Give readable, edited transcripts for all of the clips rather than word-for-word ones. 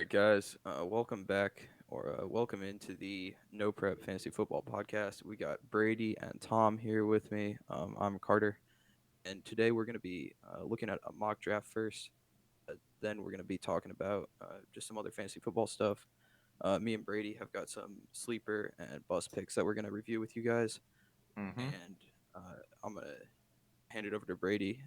right, guys, welcome back or welcome into the No Prep Fantasy Football Podcast. We got Brady and Tom here with me. I'm Carter, and today we're going to be looking at a mock draft first. Then we're going to be talking about just some other fantasy football stuff. Me and Brady have got some sleeper and bust picks that we're going to review with you guys, Mm-hmm. and I'm going to hand it over to Brady.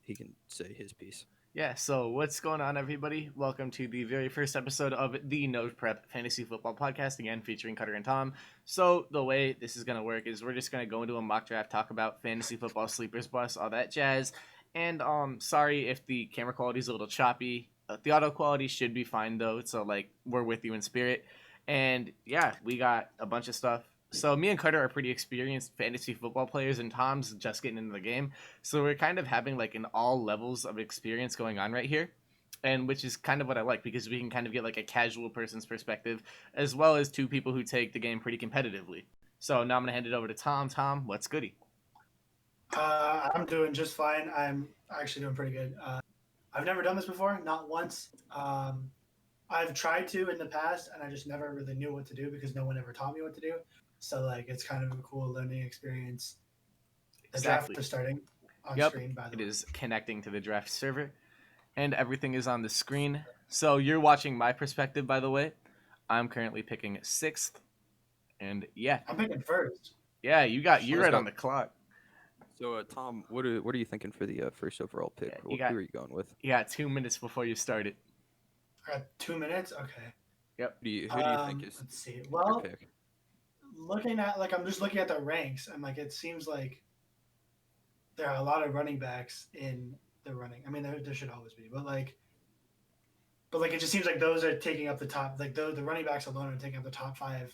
He can say his piece. Yeah, so what's going on, everybody? Welcome to the very first episode of the No Prep Fantasy Football Podcast, again featuring Cutter and Tom. So, the way this is going to work is we're just going to go into a mock draft, talk about fantasy football, sleepers, bust, all that jazz. And sorry if the camera quality is a little choppy. The auto quality should be fine, though, so, we're with you in spirit. And yeah, we got a bunch of stuff. So, me and Cutter are pretty experienced fantasy football players, and Tom's just getting into the game. So we're kind of having like an all levels of experience going on right here. And which is kind of what I like because we can kind of get like a casual person's perspective as well as two people who take the game pretty competitively. So now I'm going to hand it over to Tom. Tom, what's goody? I'm doing just fine. I'm actually doing pretty good. I've never done this before, not once. I've tried to in the past, and I just never really knew what to do because no one ever taught me what to do. So like, it's kind of a cool learning experience. The Exactly. draft is starting on Yep. screen, by the It way. is connecting to the draft server and everything is on the screen. So you're watching my perspective, by the way. I'm currently picking sixth. And yeah, I'm picking first. yeah, you're Let's right go. on the clock. So, Tom, what are you thinking for the first overall pick? Yeah, Who are you going with? you got 2 minutes before you start it. I got 2 minutes. Okay. Yep. Who do you think is Let's see. your Well, pick? looking at like I'm just looking at the ranks, and like it seems like there are a lot of running backs in the running. I mean, there should always be, but it just seems like those are taking up the top. Like the running backs alone are taking up the top five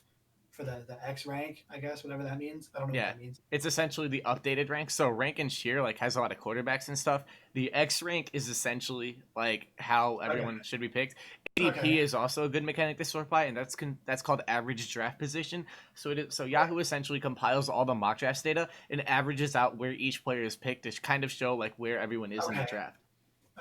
for the X rank, I guess, whatever that means. I don't know Yeah, what that means. it's essentially the updated rank. So rank and sheer like has a lot of quarterbacks and stuff. The X rank is essentially like how everyone should be picked. ADP Okay. is also a good mechanic to sort by, and that's called average draft position. So Yahoo essentially compiles all the mock draft data and averages out where each player is picked to kind of show like where everyone is in the Okay. draft.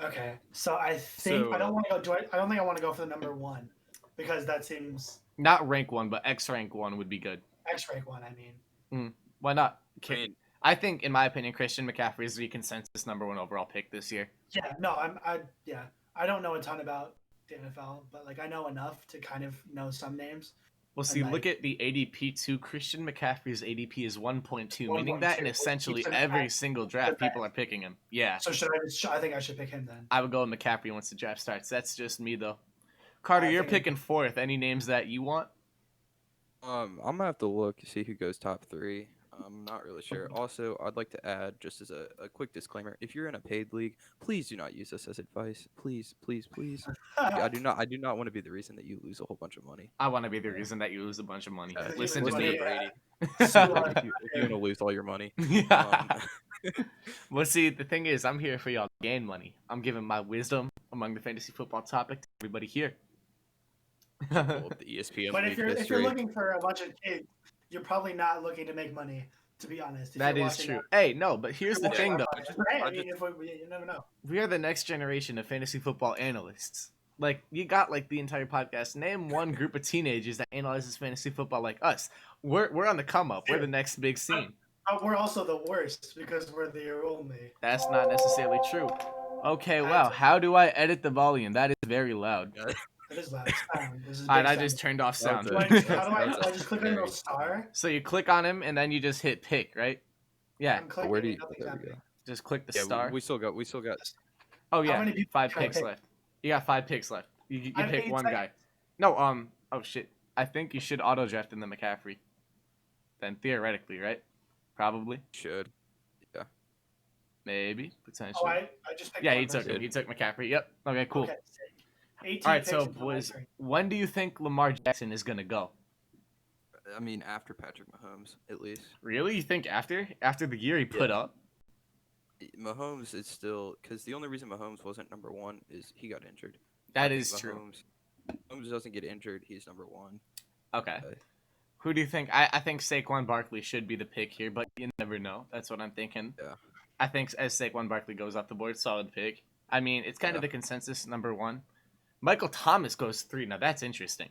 Okay. So I think I don't So, want to go. I don't think I want to go for the number one because that seems Not rank one, but X rank one would be good. X rank one. I mean, Why not? I mean, I think, in my opinion, Christian McCaffrey is the consensus number one overall pick this year. yeah. No, yeah. I don't know a ton about the NFL, but like I know enough to kind of know some names. Well, And see, like look at the ADP too. Christian McCaffrey's ADP is 1.2, meaning that in 1.2, essentially he's an every absolute single draft, people are picking him. Yeah, So should I? I think I should pick him then. I would go with McCaffrey once the draft starts. That's just me, though. Carter, I you're think- picking fourth. Any names that you want? I'm gonna have to look to see who goes top three. I'm not really sure. Also, I'd like to add, just as a quick disclaimer, if you're in a paid league, please do not use this as advice. Please, please, please. I do not want to be the reason that you lose a whole bunch of money. I want to be the reason that you lose a bunch of money. Because you Listen lose to money, me. Brady. So, If you want to lose all your money. Yeah. Well, see, the thing is, I'm here for y'all to gain money. I'm giving my wisdom among the fantasy football topic to everybody here. Pull up the ESPN but league if you're history. looking for a bunch of kids, you're probably not looking to make money. To be honest, if That you're is watching true. that- Hey, no, but here's the you're thing, though. watching that- Hey, I I mean, you never know. We are the next generation of fantasy football analysts. Like, you got like the entire podcast. Name one group of teenagers that analyzes fantasy football like us. We're on the come up. We're the next big scene. But we're also the worst because we're the only. That's not necessarily true. Okay, wow. How do I edit the volume? That is very loud. It is loud. Sound. This is Alright, big I just sound. turned off sound. That was How do I? That's Do I just click on very- the little star? So you click on him and then you just hit pick, right? Yeah, I'm clicking. Where do you? nothing's There we happening. go. just click the Yeah, star. we still got. Oh How yeah, many people 5 can I picks pick? left. You got 5 picks left. You I have pick 8 one guy. No, oh shit. I think you should auto draft in the McCaffrey. Then theoretically, right? Probably. Should. Maybe. Oh, Potentially. I just picked Yeah, one he took person. him. He took McCaffrey. Yep. Okay, cool. Okay, sick. 18 All right, picks so until my boys, turn. when do you think Lamar Jackson is gonna go? I mean, after Patrick Mahomes, at least. Really? You think after the year he put Yeah. up? Mahomes is still because the only reason Mahomes wasn't number one is he got injured. That I think is true. Mahomes doesn't get injured, he's number one. Okay. Okay. Who do you think? I think Saquon Barkley should be the pick here, but you never know. That's what I'm thinking. Yeah. I think as Saquon Barkley goes off the board, solid pick. I mean, it's kind of Yeah. the consensus number one. Michael Thomas goes 3. Now that's interesting.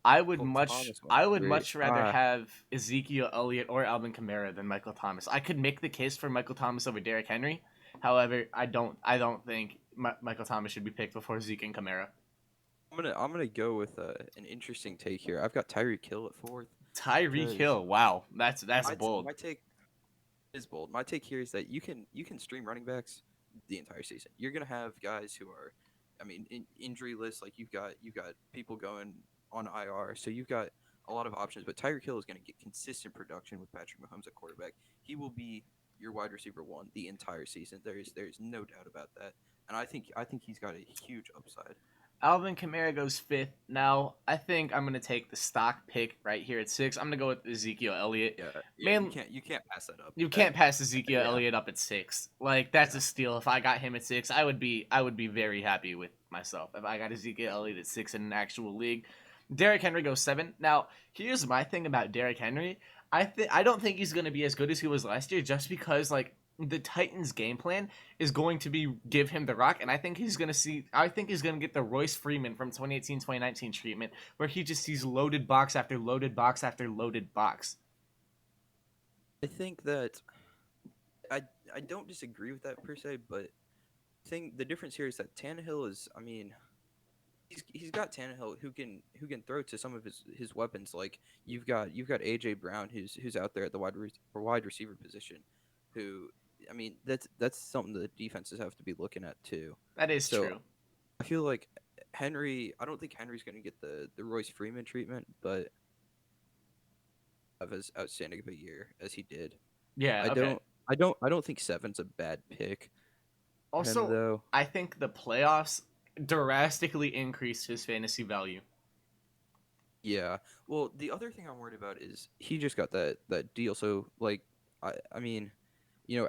I would Michael much Thomas went I would 3. much rather have Ezekiel Elliott or Alvin Kamara than Michael Thomas. I could make the case for Michael Thomas over Derrick Henry. However, I don't think Michael Thomas should be picked before Zeke and Kamara. I'm gonna go with an interesting take here. I've got Tyreek Hill at 4th. Tyreek Because Hill, wow, that's my, bold. my take is bold. My take here is that you can stream running backs the entire season. You're gonna have guys who are, I mean, injury lists. Like you've got people going on IR, so you've got a lot of options. But Tyreek Hill is gonna get consistent production with Patrick Mahomes at quarterback. He will be your wide receiver 1 the entire season. There's no doubt about that. And I think he's got a huge upside. Alvin Kamara goes 5th. Now, I think I'm gonna take the stock pick right here at 6. I'm gonna go with Ezekiel Elliott. Yeah, Man, you can't pass that up. you can't pass Ezekiel Yeah. Elliott up at 6. Like that's Yeah. a steal. If I got him at 6, I would be very happy with myself. If I got Ezekiel Elliott at 6 in an actual league. Derrick Henry goes 7. Now, here's my thing about Derrick Henry. I don't think he's gonna be as good as he was last year, just because like the Titans' game plan is going to be give him the rock, and I think he's gonna get the Royce Freeman from 2018-2019 treatment, where he just sees loaded box after loaded box after loaded box. I think that I don't disagree with that per se, but the difference here is that Tannehill is, I mean, he's got Tannehill who can throw to some of his weapons. Like you've got AJ Brown who's out there at the wide receiver position, who, I mean, that's something that defenses have to be looking at too. That is So, true. I feel like I don't think Henry's going to get the Royce Freeman treatment, but of as outstanding of a year as he did. Yeah. I Okay. don't think 7's a bad pick. Also, Him, though. I think the playoffs drastically increased his fantasy value. Yeah. Well, the other thing I'm worried about is he just got that deal. So like, I mean,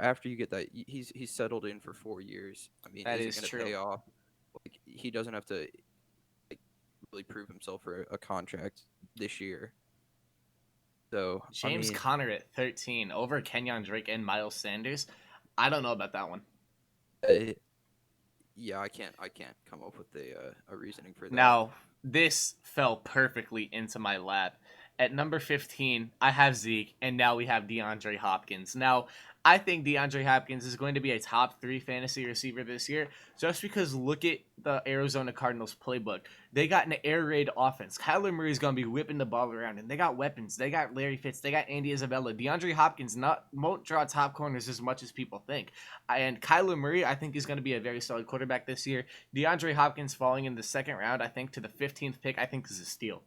after you get that, he's settled in for 4 years. I mean, That is is it going true. to pay off? Like, he doesn't have to like really prove himself for a contract this year. So James I mean, Conner at 13 over Kenyon Drake and Miles Sanders. I don't know about that one. yeah, I can't come up with a reasoning for that. Now, this fell perfectly into my lap. At number 15, I have Zeke, and now we have DeAndre Hopkins. Now, I think DeAndre Hopkins is going to be a top 3 fantasy receiver this year, just because look at the Arizona Cardinals playbook. They got an air raid offense. Kyler Murray's going to be whipping the ball around, and they got weapons. They got Larry Fitz. They got Andy Isabella. DeAndre Hopkins won't draw top corners as much as people think. And Kyler Murray, I think, is going to be a very solid quarterback this year. DeAndre Hopkins falling in the 2nd round, I think, to the 15th pick, I think is a steal.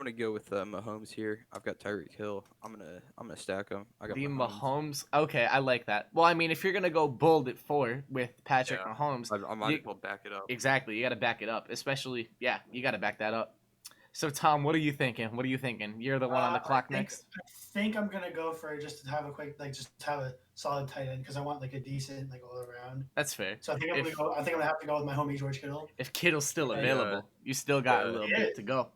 I'm gonna go with Mahomes here. I've got Tyreek Hill. I'm gonna stack him. I got The Mahomes. Mahomes. Okay, I like that. Well, I mean, if you're gonna go bold at 4 with Patrick Yeah. Mahomes, I might as well back it up. exactly, you got to back it up. Especially, yeah, you got to back that up. So, Tom, what are you thinking? You're the one on the clock next. I think I'm gonna go for just to have a quick, like, just to have a solid tight end because I want like a decent, like, all around. That's fair. So I think I'm gonna have to go with my homie George Kittle. If Kittle's still Yeah. available, you still got a Yeah. little Yeah. bit to go.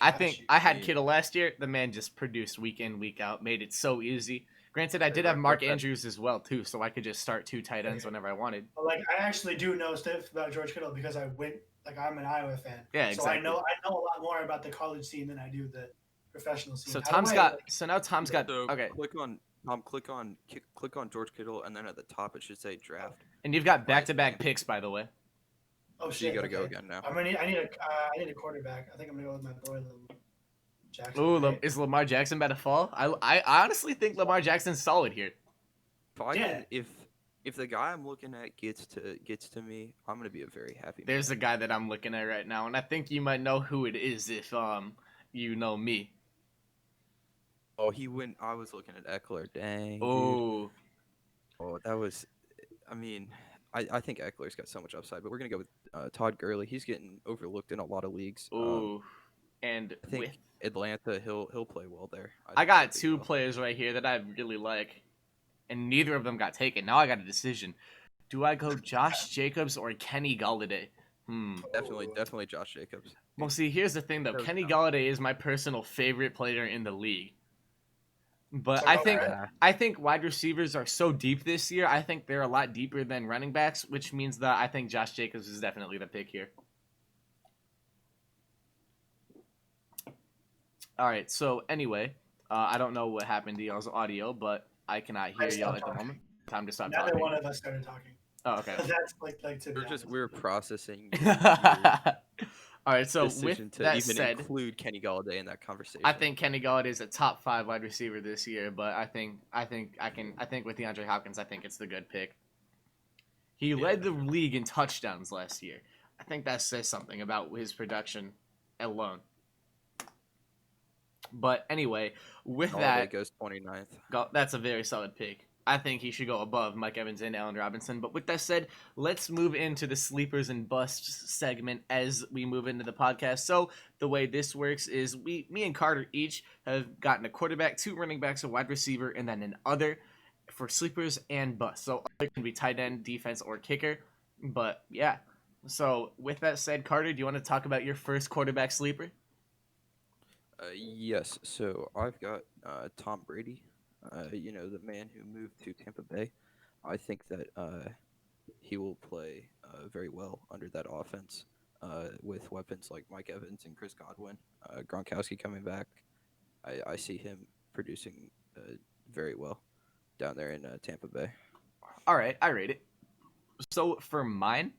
I think Gosh, I had yeah. Kittle last year. The man just produced week in, week out, made it so easy. Granted, I did Right, have Mark right. Andrews as well too, so I could just start 2 tight ends Okay. whenever I wanted. But like, I actually do know stuff about George Kittle because I went, like, I'm an Iowa fan. Yeah, So exactly. I know a lot more about the college scene than I do the professional scene. So By the Tom's way, got. like, So now Tom's got. So Okay, click on George Kittle, and then at the top it should say draft. and you've got back-to-back picks, by the way. oh So shit, you gotta go okay. again now. I need a quarterback. I think I'm gonna go with my boy Lamar Jackson. Ooh, right? is Lamar Jackson about to fall? I honestly think Lamar Jackson's solid here. If the guy I'm looking at gets to me, I'm gonna be a very happy. There's a man. guy that I'm looking at right now, and I think you might know who it is if you know me. Oh, he went. I was looking at Eckler. Dang. Dude. Oh, Oh, that was. I mean, I think Eckler's got so much upside, but we're gonna go with Todd Gurley. He's getting overlooked in a lot of leagues. ooh, and I think with Atlanta, he'll play well there. I think got he'll do 2 well. players right here that I really like, and neither of them got taken. Now I got a decision: do I go Josh Jacobs or Kenny Galladay? Definitely Josh Jacobs. Well, see, here's the thing though. Goes Kenny down. Galladay is my personal favorite player in the league. But So I go think ahead. I think wide receivers are so deep this year. I think they're a lot deeper than running backs, which means that I think Josh Jacobs is definitely the pick here. All right. So anyway, I don't know what happened to y'all's audio, but I cannot I hear y'all stopped at the talking. moment. Time to stop Neither talking. one of us started talking. Oh, okay. That's like to We're be just honest. we were processing your All right. So with decision to that even said, include Kenny Galladay in that conversation. I think Kenny Galladay is a top 5 wide receiver this year, but I think with DeAndre Hopkins, I think it's the good pick. He led the league in touchdowns last year. I think that says something about his production alone. But anyway, with Galladay that, goes 29th. that's a very solid pick. I think he should go above Mike Evans and Allen Robinson. But with that said, let's move into the sleepers and busts segment as we move into the podcast. So the way this works is me and Carter each have gotten a quarterback, 2 running backs, a wide receiver, and then an other for sleepers and busts. So other can be tight end, defense, or kicker. But yeah. So with that said, Carter, do you want to talk about your first quarterback sleeper? Yes, so I've got Tom Brady, the man who moved to Tampa Bay. I think that he will play very well under that offense with weapons like Mike Evans and Chris Godwin. Gronkowski coming back. I see him producing very well down there in Tampa Bay. All right, I rate it. So for mine,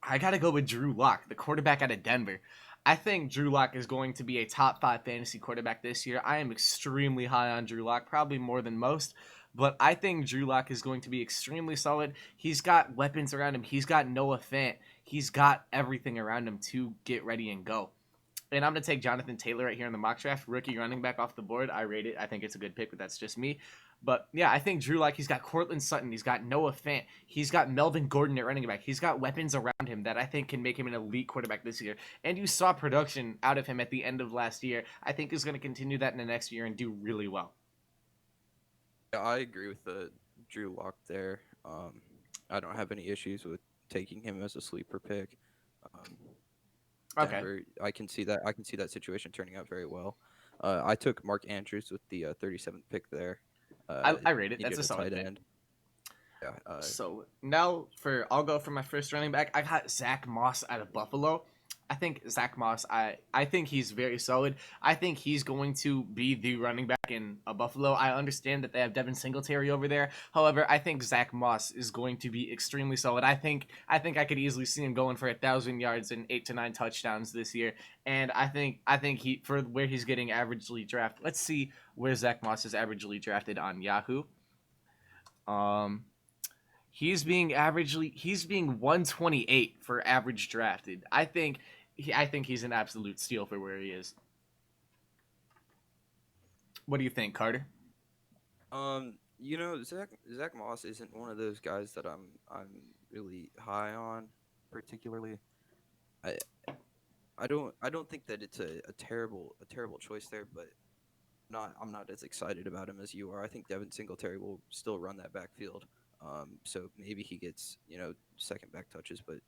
I got to go with Drew Lock, the quarterback out of Denver. I think Drew Lock is going to be a top 5 fantasy quarterback this year. I am extremely high on Drew Lock, probably more than most. But I think Drew Lock is going to be extremely solid. He's got weapons around him. He's got Noah Fant. He's got everything around him to get ready and go. And I'm going to take Jonathan Taylor right here in the mock draft, rookie running back off the board. I rate it. I think it's a good pick, but that's just me. But yeah, I think Drew, he's got Cortland Sutton, he's got Noah Fant, he's got Melvin Gordon at running back. He's got weapons around him that I think can make him an elite quarterback this year. And you saw production out of him at the end of last year. I think he's going to continue that in the next year and do really well. Yeah, I agree with the Drew Lock there. I don't have any issues with taking him as a sleeper pick. Denver, Okay. I can see that. I can see that situation turning out very well. I took Mark Andrews with the 37th pick there. I rate it. That's Needed a a solid tight pick. end. Yeah. So now I'll go for my first running back. I got Zach Moss out of Buffalo. I think Zach Moss, I think he's very solid. I think he's going to be the running back in Buffalo. I understand that they have Devin Singletary over there. However, I think Zach Moss is going to be extremely solid. I think I could easily see him going for 1,000 yards and 8 to 9 touchdowns this year. And I think he, for where he's getting averagely drafted. Let's see where Zach Moss is averagely drafted on Yahoo. He's being 128 for average drafted. I think he's an absolute steal for where he is. What do you think, Carter? Zach Moss isn't one of those guys that I'm really high on, particularly. I I don't think that it's a terrible choice there, but I'm not as excited about him as you are. I think Devin Singletary will still run that backfield. So maybe he gets second back touches, but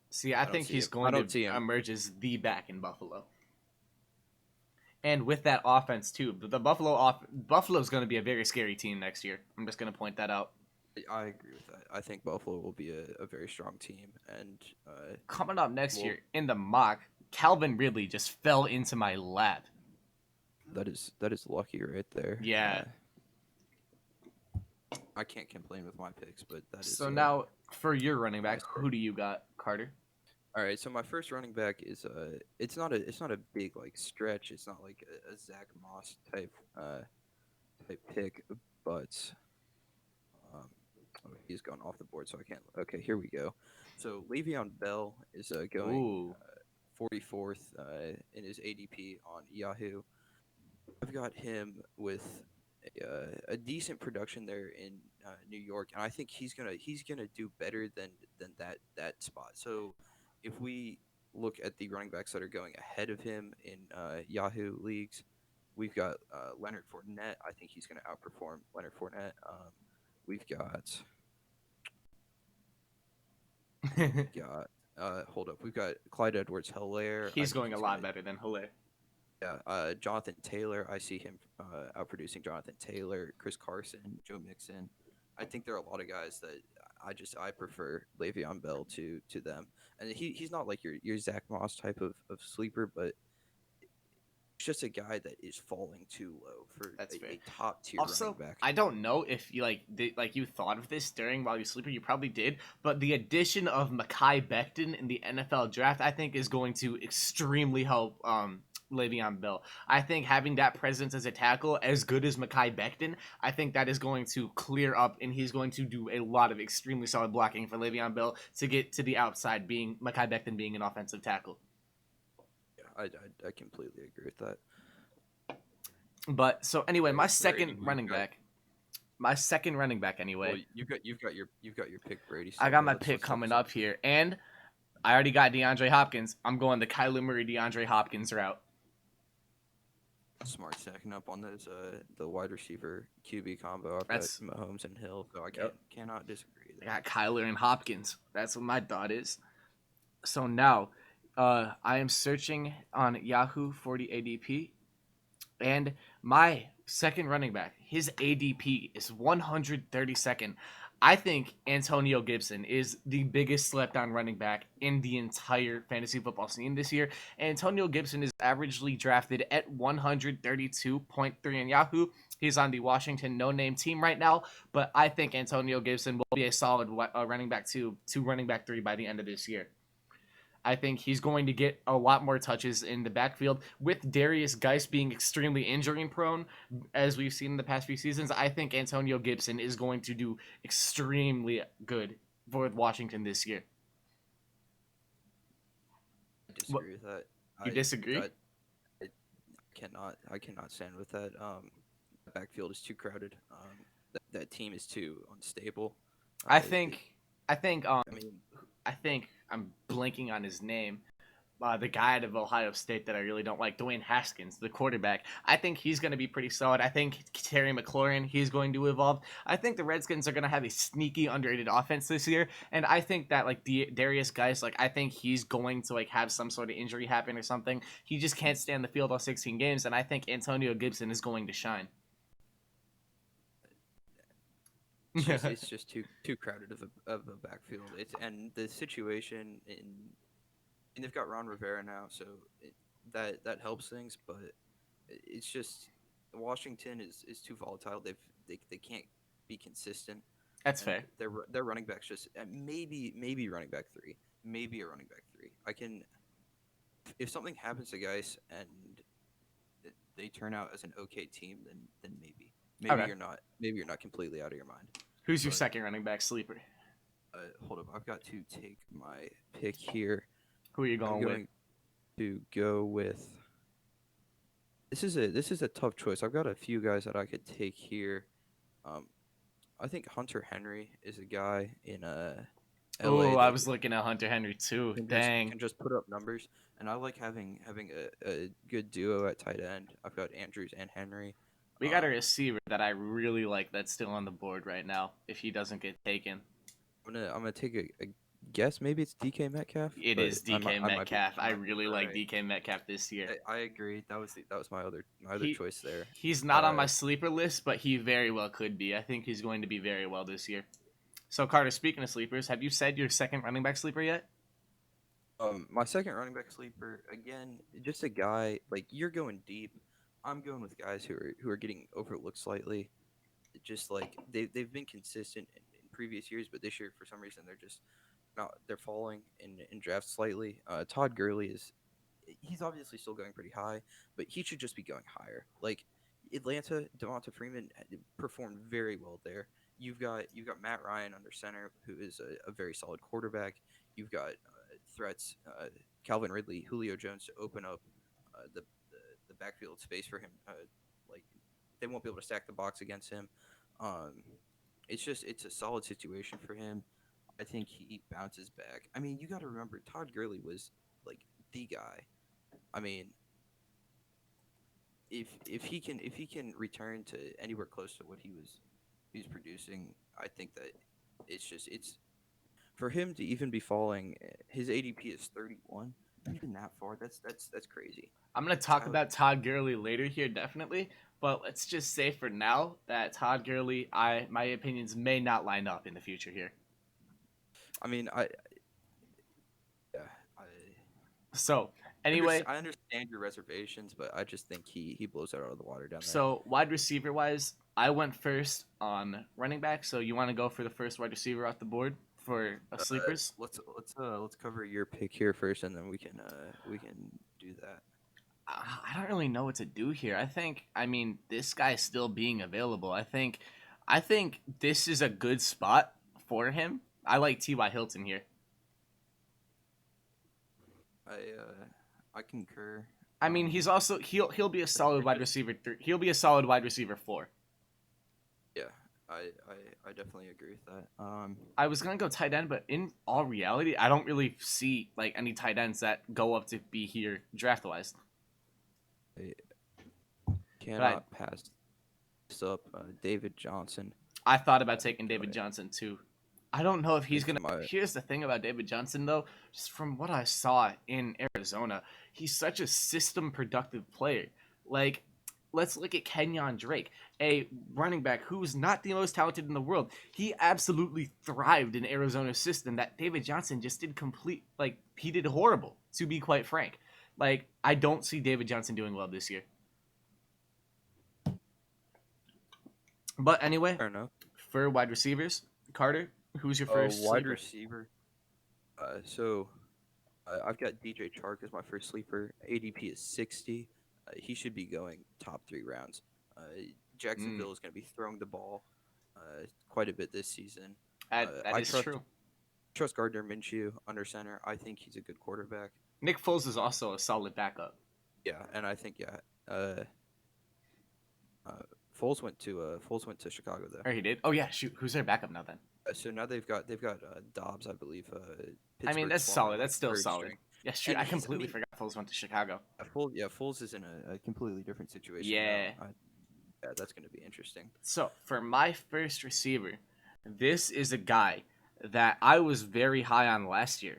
See, I don't think see he's him. I going don't to see him. emerge as the back in Buffalo. And with that offense too, the Buffalo's going to be a very scary team next year. I'm just going to point that out. I agree with that. I think Buffalo will be a very strong team, and Coming up next year in the mock, Calvin Ridley just fell into my lap. that is lucky right there. Yeah. I can't complain with my picks, but that is So now for your running back, who do you got, Carter? all right. So my first running back is it's not a big like stretch. It's not like a Zach Moss type pick, but he's gone off the board, so I can't. Okay, here we go. So Le'Veon Bell is going 44th in his ADP on Yahoo. I've got him with a decent production there in New York, and I think he's gonna do better than that spot. So if we look at the running backs that are going ahead of him in Yahoo leagues, we've got Leonard Fournette. I think he's gonna outperform Leonard Fournette. We've got hold up. We've got Clyde Edwards-Helaire. He's going a lot better than Hilaire. Yeah, Jonathan Taylor. I see him outproducing Jonathan Taylor, Chris Carson, Joe Mixon. I think there are a lot of guys that I prefer Le'Veon Bell to them, and he's not like your Zach Moss type of sleeper, but he's just a guy that is falling too low for That's fair. a top tier running Also, back. I don't know if you like you thought of this during while you're sleeping. You probably did, but the addition of Mekhi Becton in the NFL draft, I think, is going to extremely help Le'Veon Bell. I think having that presence as a tackle, as good as Mekhi Becton, I think that is going to clear up, and he's going to do a lot of extremely solid blocking for Le'Veon Bell to get to the outside, being Mekhi Becton being an offensive tackle. Yeah, I completely agree with that. But so anyway, Brady, who you got? my second running back Well, anyway. you've got your pick, Brady. So I got my let's pick talk coming some up here, and I already got DeAndre Hopkins. I'm going the Kyler Murray DeAndre Hopkins route. smart stacking up on those the wide receiver QB combo. I've got That's Mahomes and Hill, so I Yep. cannot disagree I there. got Kyler and Hopkins. That's what my thought is. So now, I am searching on Yahoo for the ADP, and my second running back, his ADP is 132nd. I think Antonio Gibson is the biggest slept on running back in the entire fantasy football scene this year. Antonio Gibson is averagely drafted at 132.3 in Yahoo. He's on the Washington no name team right now, but I think Antonio Gibson will be a solid running back two to running back three by the end of this year. I think he's going to get a lot more touches in the backfield with Darius Geis being extremely injury prone, as we've seen in the past few seasons. I think Antonio Gibson is going to do extremely good for Washington this year. I What, disagree with that. you I disagree? that I cannot stand with that. The backfield is too crowded. That team is too unstable. I It, think, I think, um, I mean, I think I'm blanking on his name. The guy out of Ohio State that I really don't like, Dwayne Haskins, the quarterback. I think he's going to be pretty solid. I think Terry McLaurin, he's going to evolve. I think the Redskins are going to have a sneaky underrated offense this year, and I think that like Darius Geis, like I think he's going to like have some sort of injury happen or something. He just can't stand the field all 16 games, and I think Antonio Gibson is going to shine. it's just too crowded of a backfield. It's and the situation in and they've got Ron Rivera now, so that helps things. But it's just Washington is too volatile. They can't be consistent, That's and fair. their running backs just maybe running back three, maybe a running back three. I can if something happens to guys and they turn out as an okay team, then Okay. maybe you're not completely out of your mind. Who's your But second running back sleeper? hold up, I've got to take my pick here. Who are you I'm going with? going to go with this is a tough choice. I've got a few guys that I could take here. Um, I think Hunter Henry is a guy in Oh, LA I that was looking at Hunter Henry too. can just Dang. can just put up numbers, and I like having a good duo at tight end. I've got Andrews and Henry. We got a Um, receiver that I really like that's still on the board right now if he doesn't get taken. I'm gonna take a guess. Maybe it's DK Metcalf, It but is DK I might be Metcalf. I I might be really like right. DK Metcalf this year. I agree. That was my other He choice there. he's not on Uh, my sleeper list, but he very well could be. I think he's going to be very well this year. So Carter, speaking of sleepers, have you said your second running back sleeper yet? my second running back sleeper again, just a guy like you're going deep. I'm going with guys who are getting overlooked slightly. Just like they've been consistent in previous years, but this year for some reason they're just not they're falling in drafts slightly. Todd Gurley he's obviously still going pretty high, but he should just be going higher. Like Atlanta, Devonta Freeman performed very well there. You've got Matt Ryan under center, who is a very solid quarterback. You've got threats, Calvin Ridley, Julio Jones to open up the backfield space for him. Like they won't be able to stack the box against him. Um, it's a solid situation for him. I think he bounces back. I mean, you got to remember Todd Gurley was like the guy. I mean, if he can return to anywhere close to what he was producing, I think that it's for him to even be falling. His ADP is 31. even that far. That's crazy. I'm gonna talk Tyler- about Todd Gurley later here, definitely. But let's just say for now that Todd Gurley, my opinions may not line up in the future here. I mean, yeah, So anyway, I understand your reservations, but I just think he blows it out of the water down there. so wide receiver wise, I went first on running back. So you want to go for the first wide receiver off the board for sleepers? Let's cover your pick here first, and then we can do that. I don't really know what to do here. I mean, this guy's still being available. I think this is a good spot for him. I like T.Y. Hilton here. I concur. I mean, he's also he'll be a solid wide receiver. He'll be a solid wide receiver 4. Yeah, I definitely agree with that. I was gonna go tight end, but in all reality, I don't really see like any tight ends that go up to be here draft wise. I cannot pass this up. David Johnson. I thought about taking David Johnson too. I don't know if he's It's gonna. Here's the thing about David Johnson, though. Just from what I saw in Arizona, he's such a system productive player. Like, let's look at Kenyon Drake, a running back who's not the most talented in the world. He absolutely thrived in Arizona's system. That David Johnson just did he did horrible. To be quite frank, like I don't see David Johnson doing well this year. But anyway, Fair enough. for wide receivers, Carter. Who's your first wide sleeper? receiver? I've got DJ Chark as my first sleeper. ADP is 60. He should be going top 3 rounds. Jacksonville is going to be throwing the ball quite a bit this season. That is true. Trust Gardner Minshew under center. I think he's a good quarterback. Nick Foles is also a solid backup. Yeah, and I think Foles went to Chicago though. Or he did. Oh yeah, shoot. Who's their backup now then? So now they've got Dobbs, I believe. I mean, Pittsburgh that's Swans, solid. That's still third solid. string. Yeah, shoot. And I completely forgot Foles went to Chicago. Foles is in a completely different situation. Yeah. Yeah, that's going to be interesting. So for my first receiver, this is a guy that I was very high on last year,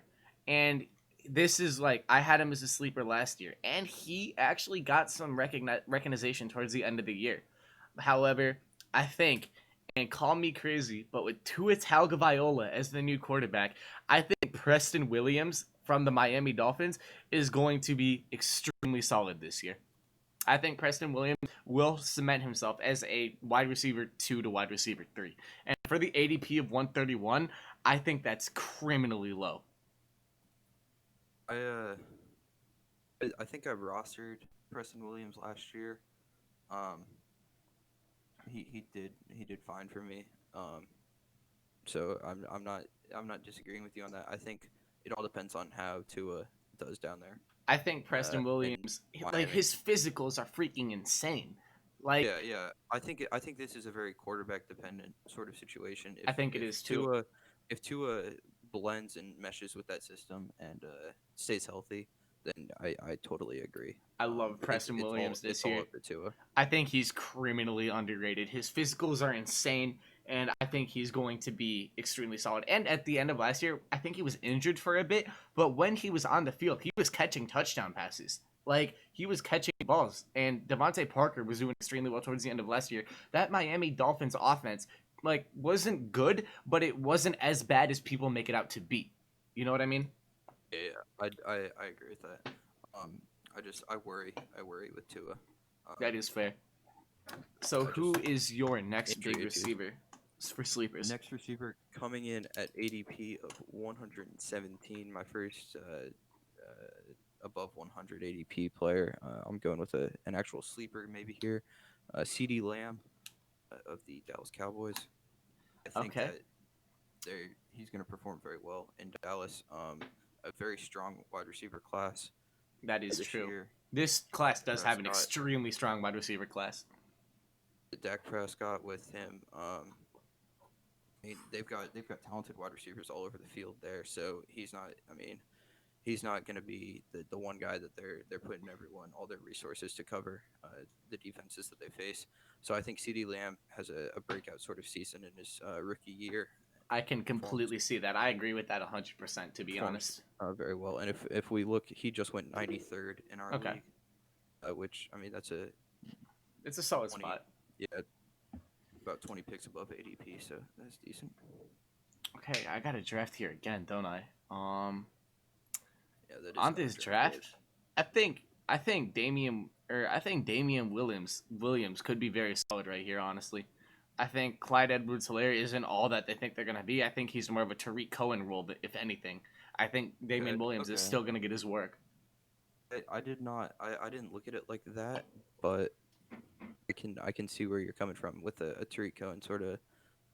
and this is like I had him as a sleeper last year, and he actually got some recognition towards the end of the year. However, I think, and call me crazy, but with Tua Tagovailoa as the new quarterback, I think Preston Williams from the Miami Dolphins is going to be extremely solid this year. I think Preston Williams will cement himself as a wide receiver 2 to wide receiver 3. And for the ADP of 131, I think that's criminally low. I think I rostered Preston Williams last year. He did fine for me. So I'm not disagreeing with you on that. I think it all depends on how Tua does down there. I think Preston Williams, like his physicals are freaking insane. Like yeah. I think this is a very quarterback dependent sort of situation. I think it is too. If Tua blends and meshes with that system and stays healthy, then I totally agree. I love Preston Williams this year. All up to Tua. I think he's criminally underrated. His physicals are insane, and I think he's going to be extremely solid. And at the end of last year, I think he was injured for a bit, but when he was on the field, he was catching touchdown passes. Like, he was catching balls, and Devontae Parker was doing extremely well towards the end of last year. That Miami Dolphins offense, like, wasn't good, but it wasn't as bad as people make it out to be. You know what I mean? Yeah, I agree with that. I worry with Tua. That is fair. So who is your next big receiver for sleepers? Next receiver coming in at ADP of 117. My first above 100 ADP player. I'm going with an actual sleeper maybe here. CeeDee Lamb of the Dallas Cowboys. I think that he's going to perform very well in Dallas. A very strong wide receiver class. That is true. This class does have an extremely strong wide receiver class. Dak Prescott with him. I mean, they've got talented wide receivers all over the field there. So he's not going to be the one guy that they're putting all their resources to cover the defenses that they face. So I think CeeDee Lamb has a breakout sort of season in his rookie year, I can completely see that. I agree with that 100%, to be honest. Very well. And if we look, he just went 93rd in our Okay. league, which I mean that's It's a solid 20 spot. yeah, about 20 picks above ADP, so that's decent. Okay, I got a draft here again, don't I? Yeah, that is On how the this draft, goes. I think Damian Williams could be very solid right here, honestly. I think Clyde Edwards-Helaire isn't all that they think they're gonna be. I think he's more of a Tariq Cohen role, but if anything. I think Damian Williams is Okay. still gonna get his work. I did not. I didn't look at it like that, but I can see where you're coming from with a Tariq Cohen sort of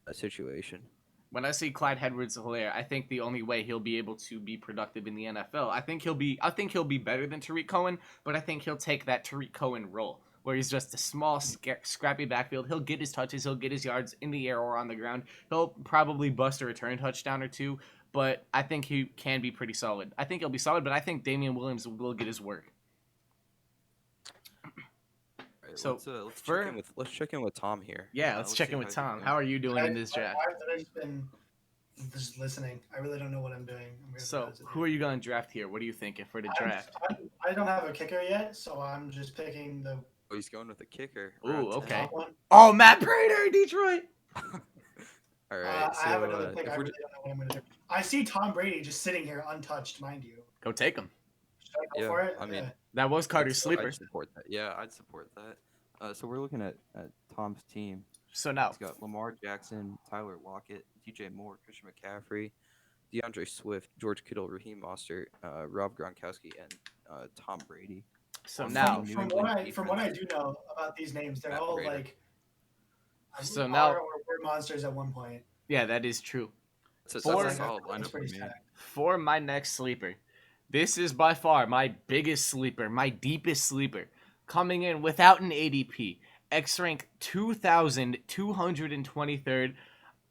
a situation. When I see Clyde Edwards-Helaire, I think the only way he'll be able to be productive in the NFL, I think he'll be better than Tariq Cohen, but I think he'll take that Tariq Cohen role where he's just a small, scrappy backfield. He'll get his touches, he'll get his yards in the air or on the ground. He'll probably bust a return touchdown or two, but I think he can be pretty solid. I think he'll be solid, but I think Damian Williams will get his work. Right, So, let's check in with Tom here. Yeah, let's check see in with how he's Tom. doing. How are you doing in this draft? I've just been just listening. I really don't know what I'm doing. I'm gonna So, be honest with who are you going to draft here? What are you thinking for the draft? I don't have a kicker yet, so I'm just picking the Oh, he's going with a kicker. Ooh, round 10. okay. top one. Oh, Matt Prater, Detroit. All right. I have another So pick. I if we're really don't know what I'm gonna do. I see Tom Brady just sitting here untouched, mind you. Go take him. Should I go Yeah, for it? I mean, That was Carter's I'd sleeper. support that. Yeah, I'd support that. So we're looking at Tom's team. So now, He's got Lamar Jackson, Tyler Lockett, DJ Moore, Christian McCaffrey, DeAndre Swift, George Kittle, Raheem Mostert, Rob Gronkowski, and Tom Brady. so From- now, New from England what I defense. do know about these names, they're Matt all Prater. like So now- were monsters at one point. yeah, that is true. That's Four- a solid It's lineup for pretty me. stacked. For my next sleeper, this is by far my biggest sleeper, my deepest sleeper, coming in without an ADP, X rank 2,223rd.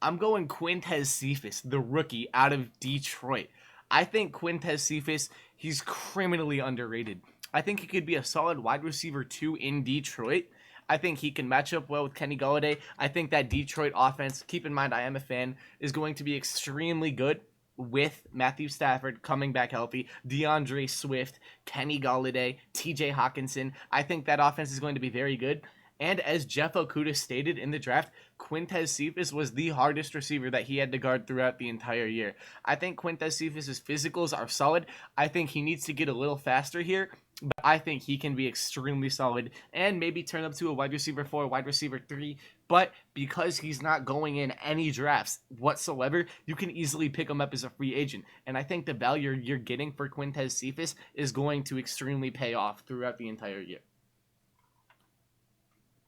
I'm going Quintez Cephas, the rookie out of Detroit. I think Quintez Cephas, he's criminally underrated. I think he could be a solid wide receiver 2 in Detroit. I think he can match up well with Kenny Golladay. I think that Detroit offense, keep in mind I am a fan, is going to be extremely good with Matthew Stafford coming back healthy, DeAndre Swift, Kenny Golladay, TJ Hawkinson. I think that offense is going to be very good. And as Jeff Okuda stated in the draft, Quintez Cephas was the hardest receiver that he had to guard throughout the entire year. I think Quintez Cephas' physicals are solid. I think he needs to get a little faster here, but I think he can be extremely solid and maybe turn up to a wide receiver 4, wide receiver 3. But because he's not going in any drafts whatsoever, you can easily pick him up as a free agent. And I think the value you're getting for Quintez Cephas is going to extremely pay off throughout the entire year.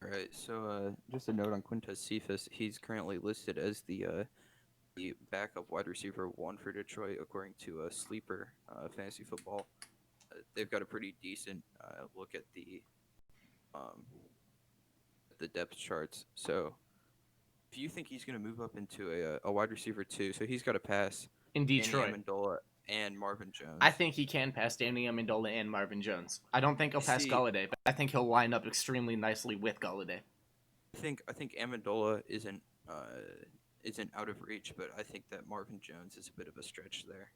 All right. So just a note on Quintez Cephas. He's currently listed as the backup wide receiver 1 for Detroit, according to Sleeper Fantasy Football. They've got a pretty decent look at the depth charts. So if you think he's going to move up into a wide receiver 2, so he's got to pass In Danny Detroit, Amendola and Marvin Jones. I think he can pass Danny Amendola and Marvin Jones. I don't think he'll pass See- Golladay, but I think he'll line up extremely nicely with Golladay. I think Amendola isn't out of reach, but I think that Marvin Jones is a bit of a stretch there.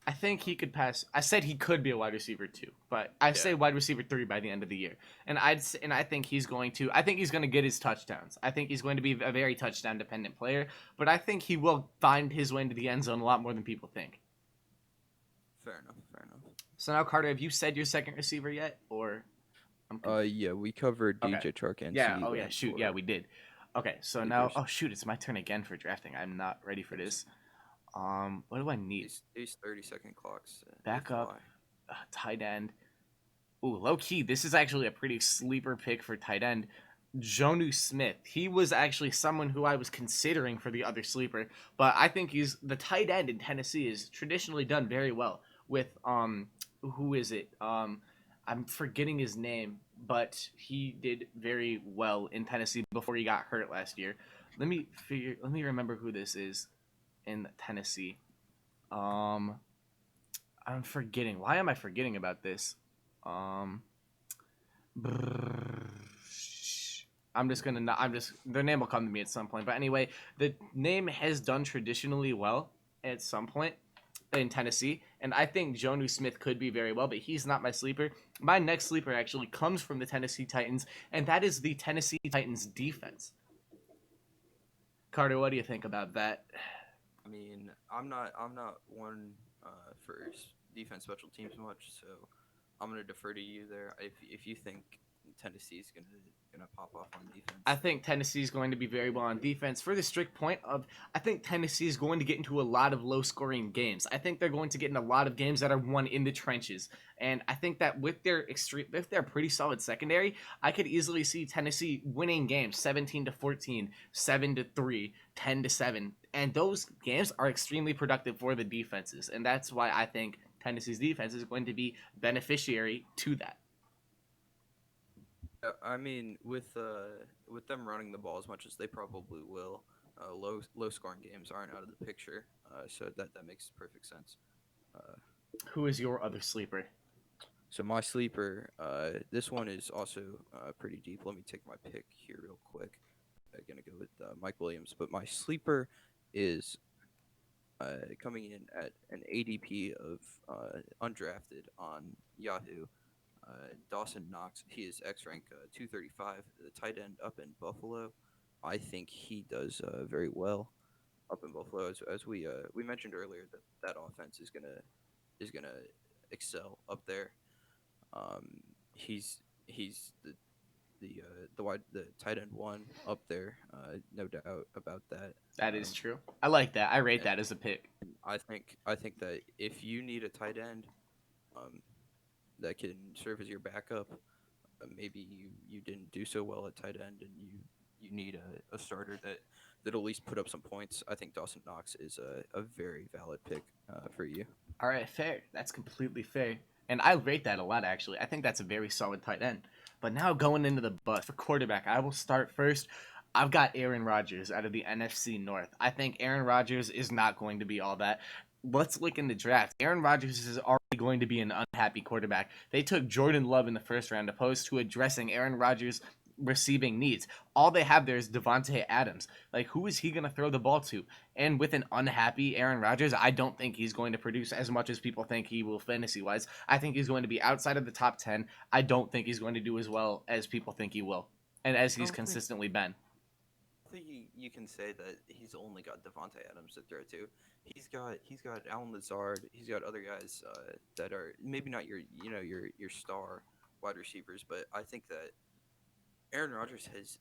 I think he could pass. I said he could be a wide receiver 2, but I say wide receiver 3 by the end of the year. And I think he's going to. I think he's going to get his touchdowns. I think he's going to be a very touchdown dependent player. But I think he will find his way into the end zone a lot more than people think. Fair enough. So now, Carter, have you said your second receiver yet, or? Yeah, we covered Okay. DJ Chark and Yeah. CeeDee Oh yeah. Lamb Shoot. for Yeah, we did. Okay. So now, Sleepers. shoot, it's my turn again for drafting. I'm not ready for this. What do I need? These 30-second clocks. Back they up. fly. Tight end. Ooh, low key. This is actually a pretty sleeper pick for tight end. Jonu Smith. He was actually someone who I was considering for the other sleeper, but I think he's the tight end in Tennessee is traditionally done very well with who is it? I'm forgetting his name, but he did very well in Tennessee before he got hurt last year. Let me remember who this is in Tennessee. I'm forgetting. Why am I forgetting about this? their name will come to me at some point. But anyway, the name has done traditionally well at some point in Tennessee, and I think Jonnu Smith could be very well, but he's not my sleeper. My next sleeper actually comes from the Tennessee Titans, and that is the Tennessee Titans defense. Carter, what do you think about that? I mean, I'm not one for defense special teams much, so I'm gonna defer to you there. If you think Tennessee's gonna pop off on defense, I think Tennessee is going to be very well on defense for the strict point of I think Tennessee is going to get into a lot of low scoring games. I think they're going to get in a lot of games that are won in the trenches. And I think that with their pretty solid secondary, I could easily see Tennessee winning games 17-14, 7-3, 10-7. And those games are extremely productive for the defenses. And that's why I think Tennessee's defense is going to be beneficiary to that. I mean, with them running the ball as much as they probably will, low scoring games aren't out of the picture. So that makes perfect sense. Who is your other sleeper? So my sleeper, this one is also pretty deep. Let me take my pick here real quick. I'm gonna go with Mike Williams, but my sleeper is coming in at an ADP of undrafted on Yahoo. Dawson Knox, he is X rank 235, the tight end up in Buffalo. I think he does very well up in Buffalo, as we mentioned earlier that offense is gonna excel up there. He's the tight end one up there, no doubt about that. That is true. I like that. I rate that as a pick. I think that if you need a tight end, that can serve as your backup, maybe you didn't do so well at tight end, and you need a starter that at least put up some points. I think Dawson Knox is a very valid pick for you. All right, fair. That's completely fair. And I rate that a lot, actually. I think that's a very solid tight end. But now going into the bust for quarterback, I will start first. I've got Aaron Rodgers out of the NFC North. I think Aaron Rodgers is not going to be all that. Let's look in the draft. Aaron Rodgers is already going to be an unhappy quarterback. They took Jordan Love in the first round opposed to addressing Aaron Rodgers' receiving needs. All they have there is Devontae Adams. Like, who is he going to throw the ball to? And with an unhappy Aaron Rodgers, I don't think he's going to produce as much as people think he will fantasy-wise. I think he's going to be outside of the top 10. I don't think he's going to do as well as people think he will, and as he's consistently been. I think you can say that he's only got Devontae Adams to throw to. He's got Alan Lazard. He's got other guys that are maybe not your star wide receivers, but I think that Aaron Rodgers has.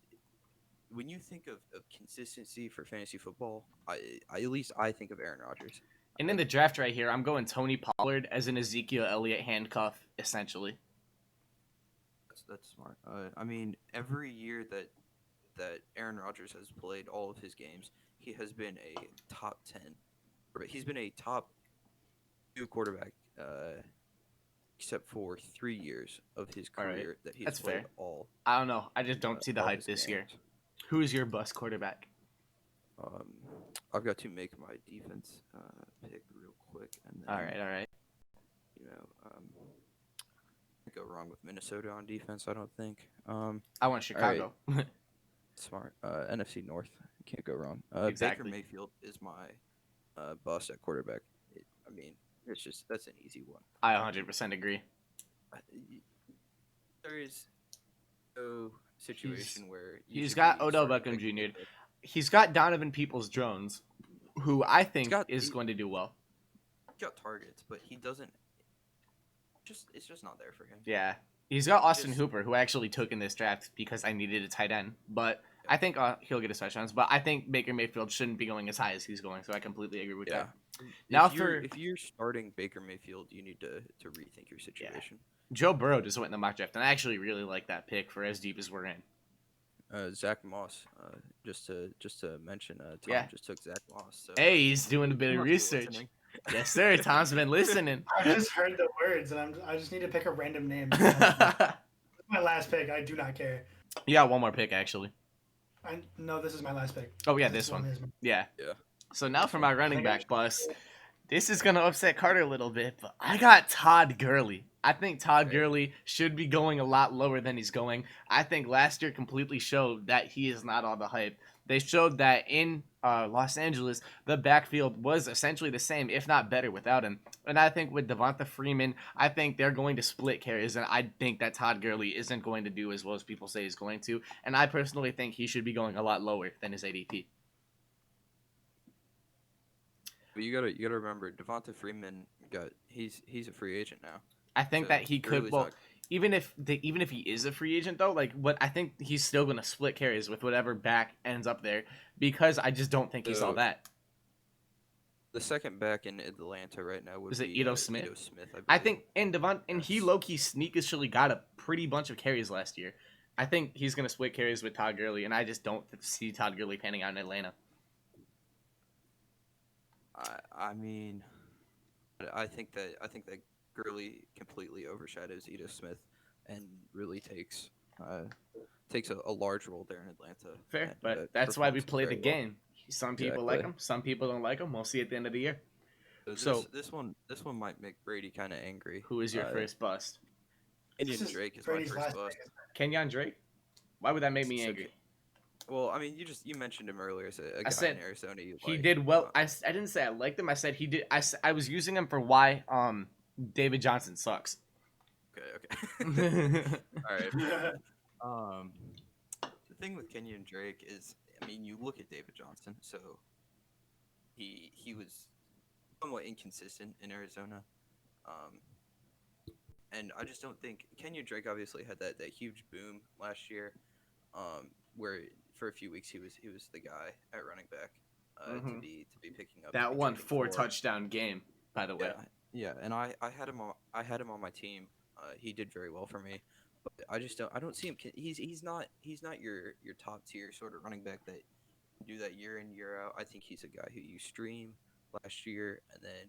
When you think of consistency for fantasy football, at least I think of Aaron Rodgers. And in the draft right here, I'm going Tony Pollard as an Ezekiel Elliott handcuff, essentially. That's smart. I mean, every year that Aaron Rodgers has played all of his games, he has been a top 10. He's been a top 2 quarterback, except for 3 years of his career that he's played fair. all. I don't know. I just don't see the hype this year. Who is your bust quarterback? I've got to make my defense pick real quick, and then, All right. can't go wrong with Minnesota on defense. I don't think. I want Chicago. Right. Smart. NFC North. Can't go wrong. Exactly. Baker Mayfield is my bust at quarterback. That's an easy one. I 100% agree. There is no situation where he's got Odell Beckham Jr. He's got Donovan Peoples-Jones, who I think is going to do well. He's got targets, but he doesn't. It's just not there for him. Yeah. He's got Austin Hooper, who I actually took in this draft because I needed a tight end. But I think he'll get his touchdowns. But I think Baker Mayfield shouldn't be going as high as he's going, so I completely agree with that. Now if you're starting Baker Mayfield, you need to rethink your situation. Yeah. Joe Burrow just went in the mock draft, and I actually really like that pick for as deep as we're in. Zach Moss, just to mention, Tom just took Zach Moss. So. Hey, he's doing a bit of research. Yes, sir. Tom's been listening. I just heard the words, and I just need to pick a random name. My last pick. I do not care. You got one more pick, actually. No, this is my last pick. Oh, yeah, this one. Yeah. Yeah. So now for my running back bus. This is going to upset Carter a little bit, but I got Todd Gurley I think Todd Right. Gurley should be going a lot lower than he's going. I think last year completely showed that he is not all the hype. They showed that in Los Angeles, the backfield was essentially the same, if not better, without him. And I think with Devonta Freeman, I think they're going to split carries, and I think that Todd Gurley isn't going to do as well as people say he's going to. And I personally think he should be going a lot lower than his ADP. But you gotta remember, Devonta Freeman he's a free agent now. I think So that he could. Gurley's Well, not- even if he is a free agent though, like what I think he's still gonna split carries with whatever back ends up there because I just don't think he's all So- that. the second back in Atlanta right now would Is it be Ito Smith? Ito Smith, I believe. think and he low key sneakishly got a pretty bunch of carries last year. I think he's gonna split carries with Todd Gurley, and I just don't see Todd Gurley panning out in Atlanta. I mean, I think that Gurley completely overshadows Ito Smith and really takes a large role there in Atlanta. Fair, and, but that's why we performs play the very well. game. Some people like Exactly. him, some people don't like him. We'll see at the end of the year. So So- this one might make Brady kind of angry. Who is your first bust? Kenyon This Drake is my Brady's first last bust. pick. Kenyon Drake? Why would that make me So angry? Well, I mean, you mentioned him earlier as a guy said in Arizona. You He like. did well. I didn't say I liked him. I said he did. I was using him for why David Johnson sucks. Okay. All right. The thing with Kenyon Drake is, I mean, you look at David Johnson, so he was somewhat inconsistent in Arizona, and I just don't think Kenyon Drake obviously had that huge boom last year, where for a few weeks he was the guy at running back, to Mhm. be picking up That one contributing 4 for. touchdown game, by the way. Yeah, and I had him on my team. He did very well for me, but I don't see him. He's not your top tier sort of running back that can do that year in year out. I think he's a guy who you stream last year and then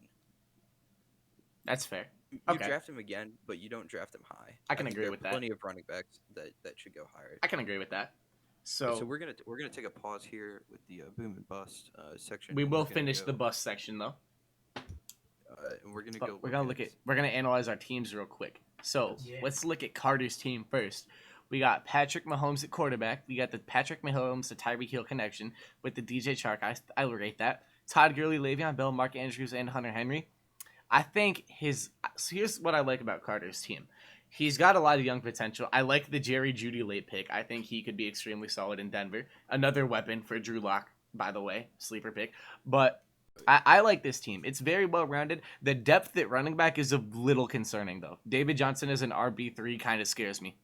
That's fair. you Okay. draft him again, but you don't draft him high. I can think agree there are with that. Plenty of running backs that should go higher. I can agree with that. So So we're gonna take a pause here with the boom and bust section. we and will we're gonna finish go, the bust section though. and we're gonna But go. we're gonna analyze our teams real quick. So Yeah. let's look at Carter's team first. We got Patrick Mahomes at quarterback. We got the Patrick Mahomes to Tyreek Hill connection with the DJ Chark. I will rate that. Todd Gurley, Le'Veon Bell, Mark Andrews, and Hunter Henry. I think so here's what I like about Carter's team. He's got a lot of young potential. I like the Jerry Jeudy late pick. I think he could be extremely solid in Denver. Another weapon for Drew Lock, by the way, sleeper pick. But I like this team. It's very well rounded. The depth at running back is a little concerning though. David Johnson as an RB3 kind of scares me.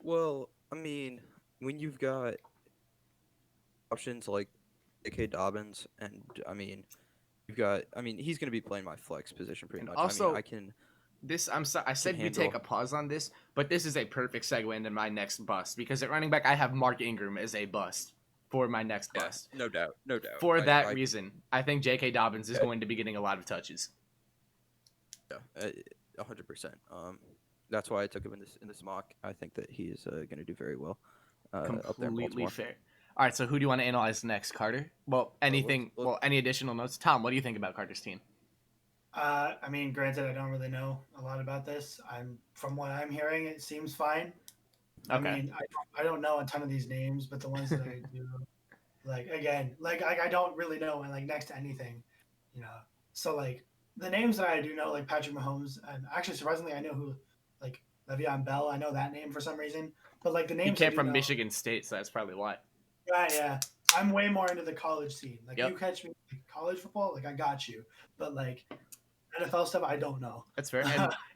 Well, I mean, when you've got options like J.K. Dobbins, and I mean, he's going to be playing my flex position pretty And much. also- I can. I said we handle. take a pause on this, but this is a perfect segue into my next bust because at running back I have Mark Ingram as a bust for my next bust. No doubt. For that reason, I think J.K. Dobbins is going to be getting a lot of touches. Yeah, 100%. That's why I took him in this mock. I think that he is going to do very well. Up there in Completely Baltimore. fair. All right, so who do you want to analyze next, Carter? Well, anything. let's- Well, any additional notes? Tom, what do you think about Carter's team? I mean, granted, I don't really know a lot about this. From what I'm hearing, it seems fine. I Okay. mean, I don't know a ton of these names, but the ones that I do, I don't really know like next to anything, you know. So like the names that I do know, like Patrick Mahomes, and actually surprisingly, I know who, like Le'Veon Bell. I know that name for some reason, but like the He names I came do from know- Michigan State, so that's probably why. Yeah. I'm way more into the college scene. Like Yep. you catch me like, college football, like I got you. But like NFL stuff, I don't know. That's fair.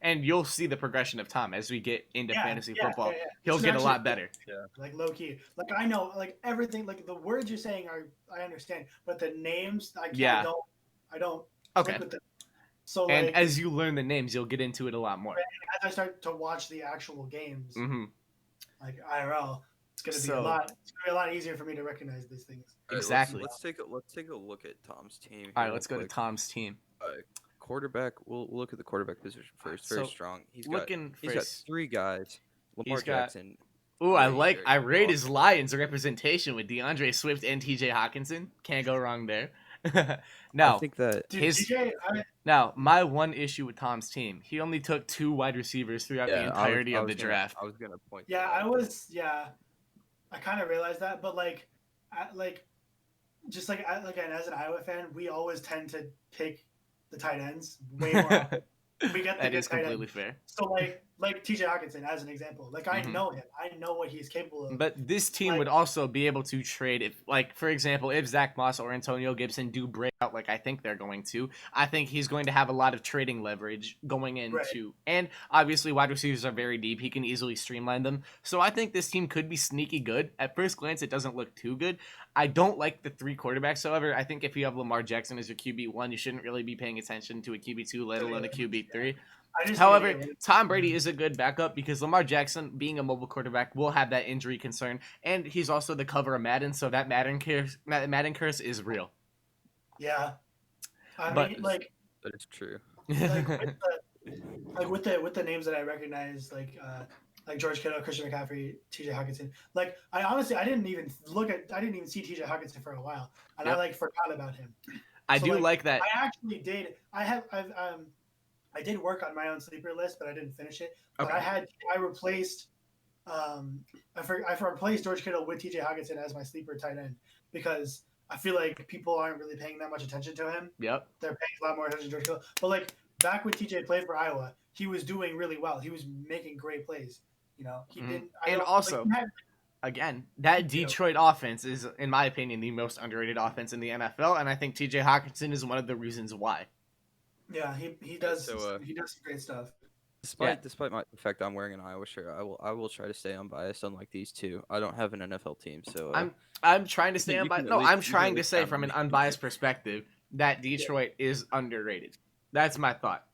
And you'll see the progression of Tom as we get into fantasy football. He'll It's get a lot actually- better. Like low key, like I know, like everything, like the words you're saying I understand, but the names I can't. Yeah. I don't. Okay. Click with them. So And like, as you learn the names, you'll get into it a lot more. as I start to watch the actual games, hmm like IRL, it's gonna be So- a lot. It's gonna be a lot easier for me to recognize these things. All right, Exactly. Let's take a look at Tom's team. All here right, let's go real to quick. Tom's team. Quarterback. We'll look at the quarterback position first. So, Very strong. He's got Looking he's got first. 3 guys. Lamar got- Jackson. Ooh, I very, like. very I good rate ball. his Lions representation with DeAndre Swift and T.J. Hawkinson. Can't go wrong there. I Now, think that Dude, his TJ, now my one issue with Tom's team, he only took 2 wide receivers throughout the yeah, entirety of the draft. I was gonna point to yeah, that. I kind of realized that, but like just again as an Iowa fan, we always tend to pick the tight ends way more often. We get the That good is tight completely end. fair. So like TJ Hawkinson as an example. Like I Mhm. know him. I know what he's capable of. But this team Like would also be able to trade if, like, for example, if Zach Moss or Antonio Gibson do break out like I think they're going to, I think he's going to have a lot of trading leverage going right. into, and obviously wide receivers are very deep. He can easily streamline them. So I think this team could be sneaky good. At first glance, it doesn't look too good. I don't like the 3 quarterbacks, however. I think if you have Lamar Jackson as your QB1, you shouldn't really be paying attention to a QB2, let alone a QB3. I just hate However, it. Tom Brady is a good backup because Lamar Jackson, being a mobile quarterback, will have that injury concern, and he's also the cover of Madden, so that Madden curse is real. Yeah. I But mean like That is true. like with the names that I recognize, like George Kittle, Christian McCaffrey, TJ Hawkinson. Like I didn't even see TJ Hawkinson for a while, and Yep. I like forgot about him. I So do like like that. I actually did. I did work on my own sleeper list, but I didn't finish it. But Okay. I replaced I replaced George Kittle with TJ Hawkinson as my sleeper tight end because I feel like people aren't really paying that much attention to him. Yep. They're paying a lot more attention to George Kittle. But like back when TJ played for Iowa, he was doing really well. He was making great plays. You know, he Mhm. didn't. I And don't like. also, He had, again, that you know, Detroit offense is, in my opinion, the most underrated offense in the NFL, and I think TJ Hawkinson is one of the reasons why. yeah, he Yeah, so he does some great stuff. Yeah. despite the fact I'm wearing an Iowa shirt, I will try to stay unbiased. Unlike these two, I don't have an NFL team, so I'm trying to stay you can unbiased. at No, least I'm you can at trying to least say count on from an me. unbiased perspective that Yeah. Detroit is underrated. That's my thought.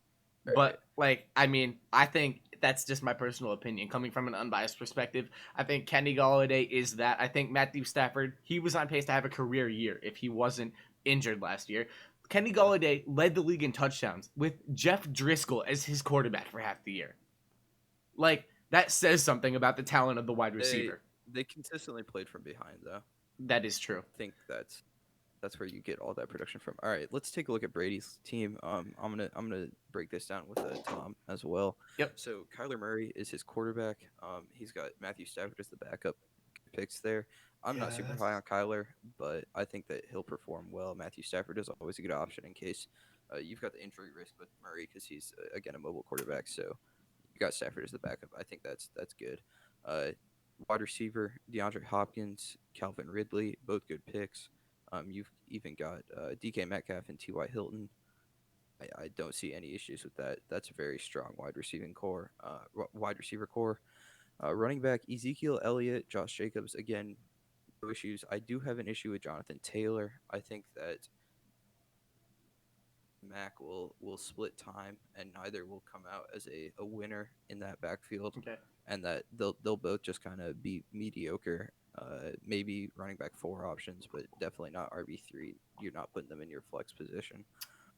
Right. But like, I mean, I think that's just my personal opinion coming from an unbiased perspective. I think Kenny Galladay is that. I think Matthew Stafford, he was on pace to have a career year if he wasn't injured last year. Kenny Galladay led the league in touchdowns with Jeff Driscoll as his quarterback for half the year. Like, that says something about the talent of the wide They receiver. they consistently played from behind though. That is true. I think that's where you get all that production from. All right, let's take a look at Brady's team. I'm gonna break this down with Tom as well. Yep. So Kyler Murray is his quarterback. He's got Matthew Stafford as the backup picks there. I'm not Yeah, super that's- high on Kyler, but I think that he'll perform well. Matthew Stafford is always a good option in case you've got the injury risk with Murray because he's again a mobile quarterback. So you got Stafford as the backup. I think that's good. Uh, Wide receiver DeAndre Hopkins, Calvin Ridley, both good picks. You've even got DK Metcalf and T.Y. Hilton. I don't see any issues with that. That's a very strong wide receiver core. Running back Ezekiel Elliott, Josh Jacobs. Again, no issues. I do have an issue with Jonathan Taylor. I think that Mac will split time, and neither will come out as a winner in that backfield, Okay. and that they'll both just kind of be mediocre. Maybe running back 4 options, but definitely not RB3. You're not putting them in your flex position.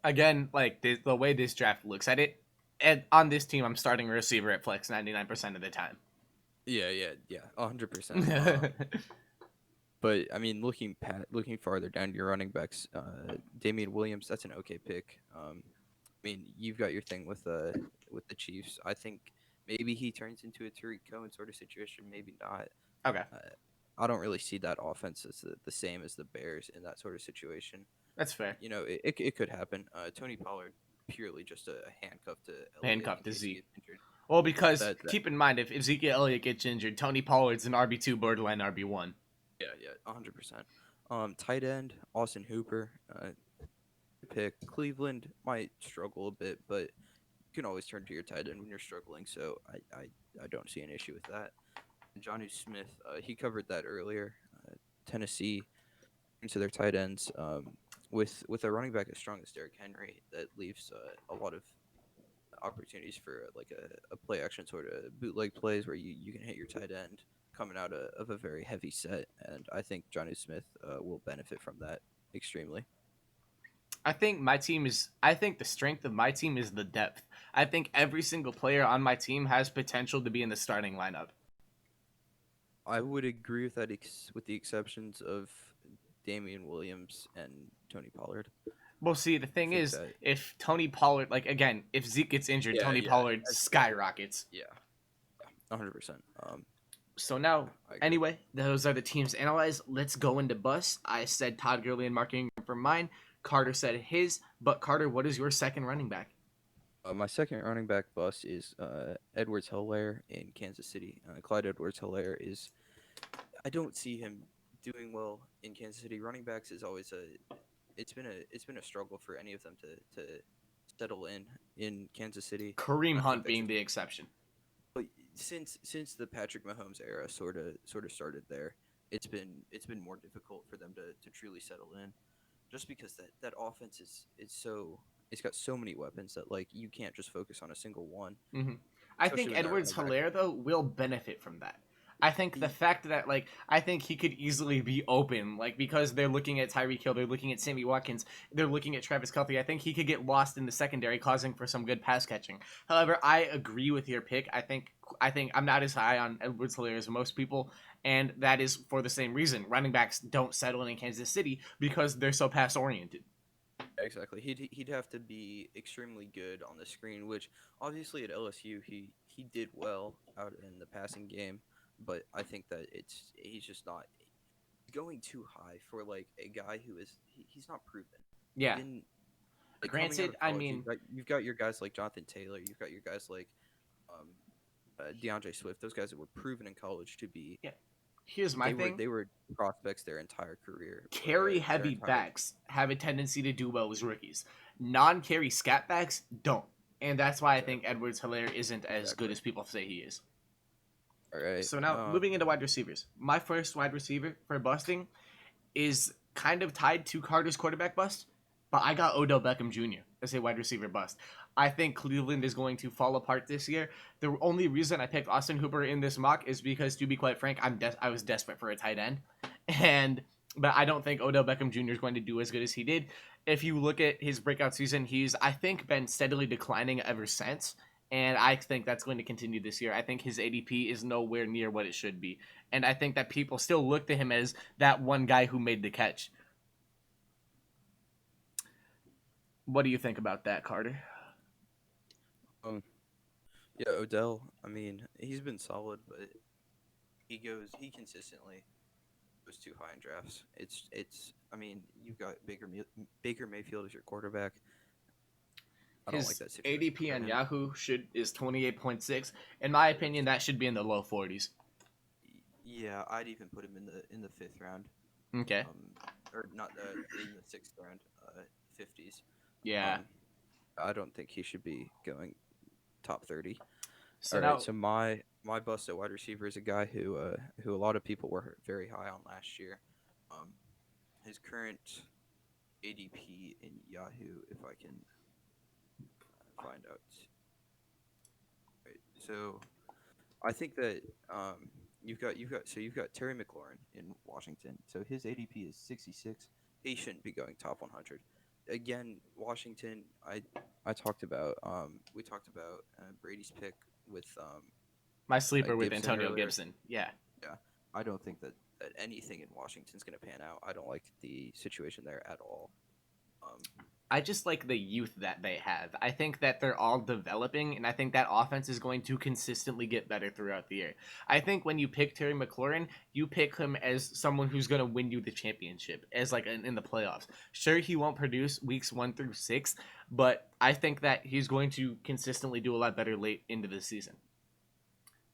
Again, like the way this draft looks at it, and on this team, I'm starting a receiver at flex 99% of the time. Yeah, 100%. But I mean, looking farther down your running backs, Damian Williams, that's an okay pick. I mean, you've got your thing with the Chiefs. I think maybe he turns into a Tariq Cohen sort of situation, maybe not. Okay, I don't really see that offense as the same as the Bears in that sort of situation. that's fair. You know, it could happen. Tony Pollard purely just a handcuff to Elliott Handcuff in to case he Zeke. gets injured. Well, because That keep in mind, if Ezekiel Elliott gets injured, Tony Pollard's an RB2, borderline RB1. Yeah, 100%. Tight end Austin Hooper, pick. Cleveland might struggle a bit, but you can always turn to your tight end when you're struggling. So I don't see an issue with that. Johnny Smith, he covered that earlier. Tennessee into their tight ends. With a running back as strong as Derrick Henry, that leaves a lot of opportunities for like a play action sort of bootleg plays where you can hit your tight end coming out of a very heavy set, and I think Johnny Smith will benefit from that extremely. I think the strength of my team is the depth. I think every single player on my team has potential to be in the starting lineup. I would agree with that, with the exceptions of Damian Williams and Tony Pollard. Well, see, the thing think is, that- if Tony Pollard, like again, if Zeke gets injured, Yeah, Tony yeah, Pollard that's- skyrockets. Yeah, 100%. So now, I agree. anyway, those are the teams analyzed. Let's go into bus. I said Todd Gurley and Mark Ingram for mine. Carter said his. But Carter, what is your second running back? My second running back bust is Edwards-Helaire in Kansas City. Clyde Edwards-Helaire is. I don't see him doing well in Kansas City. Running backs is always it's been a struggle for any of them to settle in Kansas City. Kareem I think Hunt that's being just- the exception. But since the Patrick Mahomes era sort of started there, it's been more difficult for them to truly settle in, just because that offense is so. It's got so many weapons that like you can't just focus on a single one. I Especially think when they're Edwards running Hilaire though will benefit from that. I think the fact that like I think he could easily be open, like because they're looking at Tyreek Hill, they're looking at Sammy Watkins, they're looking at Travis Kelce. I think he could get lost in the secondary, causing for some good pass catching. However, I agree with your pick. I think I'm not as high on Edwards Hilaire as most people, and that is for the same reason. Running backs don't settle in Kansas City because they're so pass oriented. Exactly. He'd have to be extremely good on the screen, which obviously at LSU he did well out in the passing game, but I think that he's just not going too high for like a guy who he's not proven. Yeah. Coming Granted, out of I college, mean, you've got your guys like Jonathan Taylor, you've got your guys like DeAndre Swift, those guys that were proven in college to be. Yeah. Here's my thing. They were prospects their entire career. Carry their heavy entire- backs have a tendency to do well as rookies. Non-carry scat backs don't. And that's why I think Edwards Hilaire isn't as good as people say he is. All right. So now moving into wide receivers. My first wide receiver for busting is kind of tied to Carter's quarterback bust, but I got Odell Beckham Jr. as a wide receiver bust. I think Cleveland is going to fall apart this year. The only reason I picked Austin Hooper in this mock is because, to be quite frank, I was desperate for a tight end, but I don't think Odell Beckham Jr. is going to do as good as he did. If you look at his breakout season, he's I think been steadily declining ever since, and I think that's going to continue this year. I think his ADP is nowhere near what it should be, and I think that people still look to him as that one guy who made the catch. What do you think about that, Carter? Yeah, Odell. I mean, he's been solid, but he consistently goes too high in drafts. It's. I mean, you've got Baker Mayfield as your quarterback. I don't His like that situation ADP for on him. Yahoo is 28.6. In my opinion, that should be in the low 40s. Yeah, I'd even put him in the fifth round. Okay. Or not in the sixth round, 50s. Yeah. I don't think he should be going top 30. So All now, right, so my bust at wide receiver is a guy who a lot of people were very high on last year. His current ADP in Yahoo, if I can find out. Right, so I think that you've got Terry McLaurin in Washington. So his ADP is 66. He shouldn't be going top 100. Again, Washington. I talked about we talked about Brady's pick with my sleeper with Gibson Antonio earlier. Gibson. Yeah. I don't think that anything in Washington's going to pan out. I don't like the situation there at all. I just like the youth that they have. I think that they're all developing, and I think that offense is going to consistently get better throughout the year. I think when you pick Terry McLaurin, you pick him as someone who's going to win you the championship, as like in the playoffs. Sure, he won't produce weeks 1 through 6, but I think that he's going to consistently do a lot better late into the season.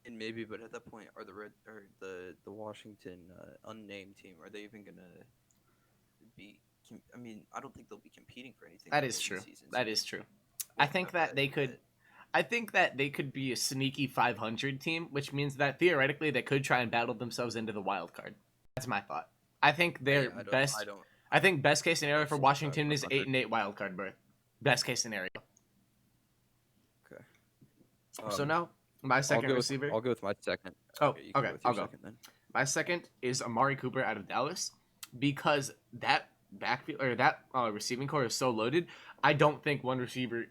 And maybe, but at that point, are the Washington unnamed team, are they even going to be? I mean, I don't think they'll be competing for anything. That is true. That is true. I think that they could. I think that they could be a sneaky 500 team, which means that theoretically they could try and battle themselves into the wild card. That's my thought. I think their best. I think best case scenario for Washington is 8-8 wild card berth. Best case scenario. Okay. So now my second receiver. I'll go with my second. Oh, You can okay. go with I'll your go. second then. My second is Amari Cooper out of Dallas, because that backfield or that receiving core is so loaded. I don't think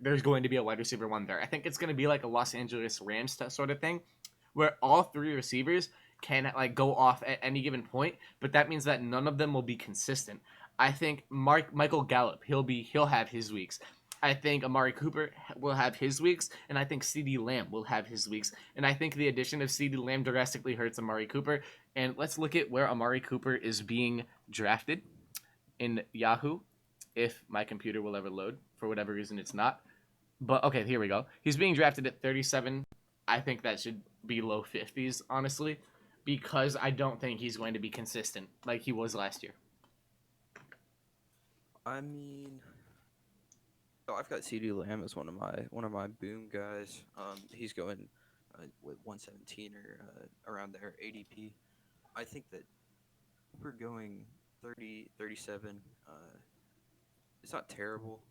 there's going to be a wide receiver one there. I think it's going to be like a Los Angeles Rams sort of thing, where all three receivers can like go off at any given point, but that means that none of them will be consistent. I think Michael Gallup, he'll have his weeks. I think Amari Cooper will have his weeks, and I think CeeDee Lamb will have his weeks. And I think the addition of CeeDee Lamb drastically hurts Amari Cooper. And let's look at where Amari Cooper is being drafted in Yahoo, if my computer will ever load. For whatever reason, it's not. But okay, here we go. He's being drafted at 37. I think that should be low 50s, honestly, because I don't think he's going to be consistent like he was last year. I mean, so I've got CeeDee Lamb as one of my boom guys. He's going with 117 or around there ADP. I think that we're going 30, 37. It's not terrible.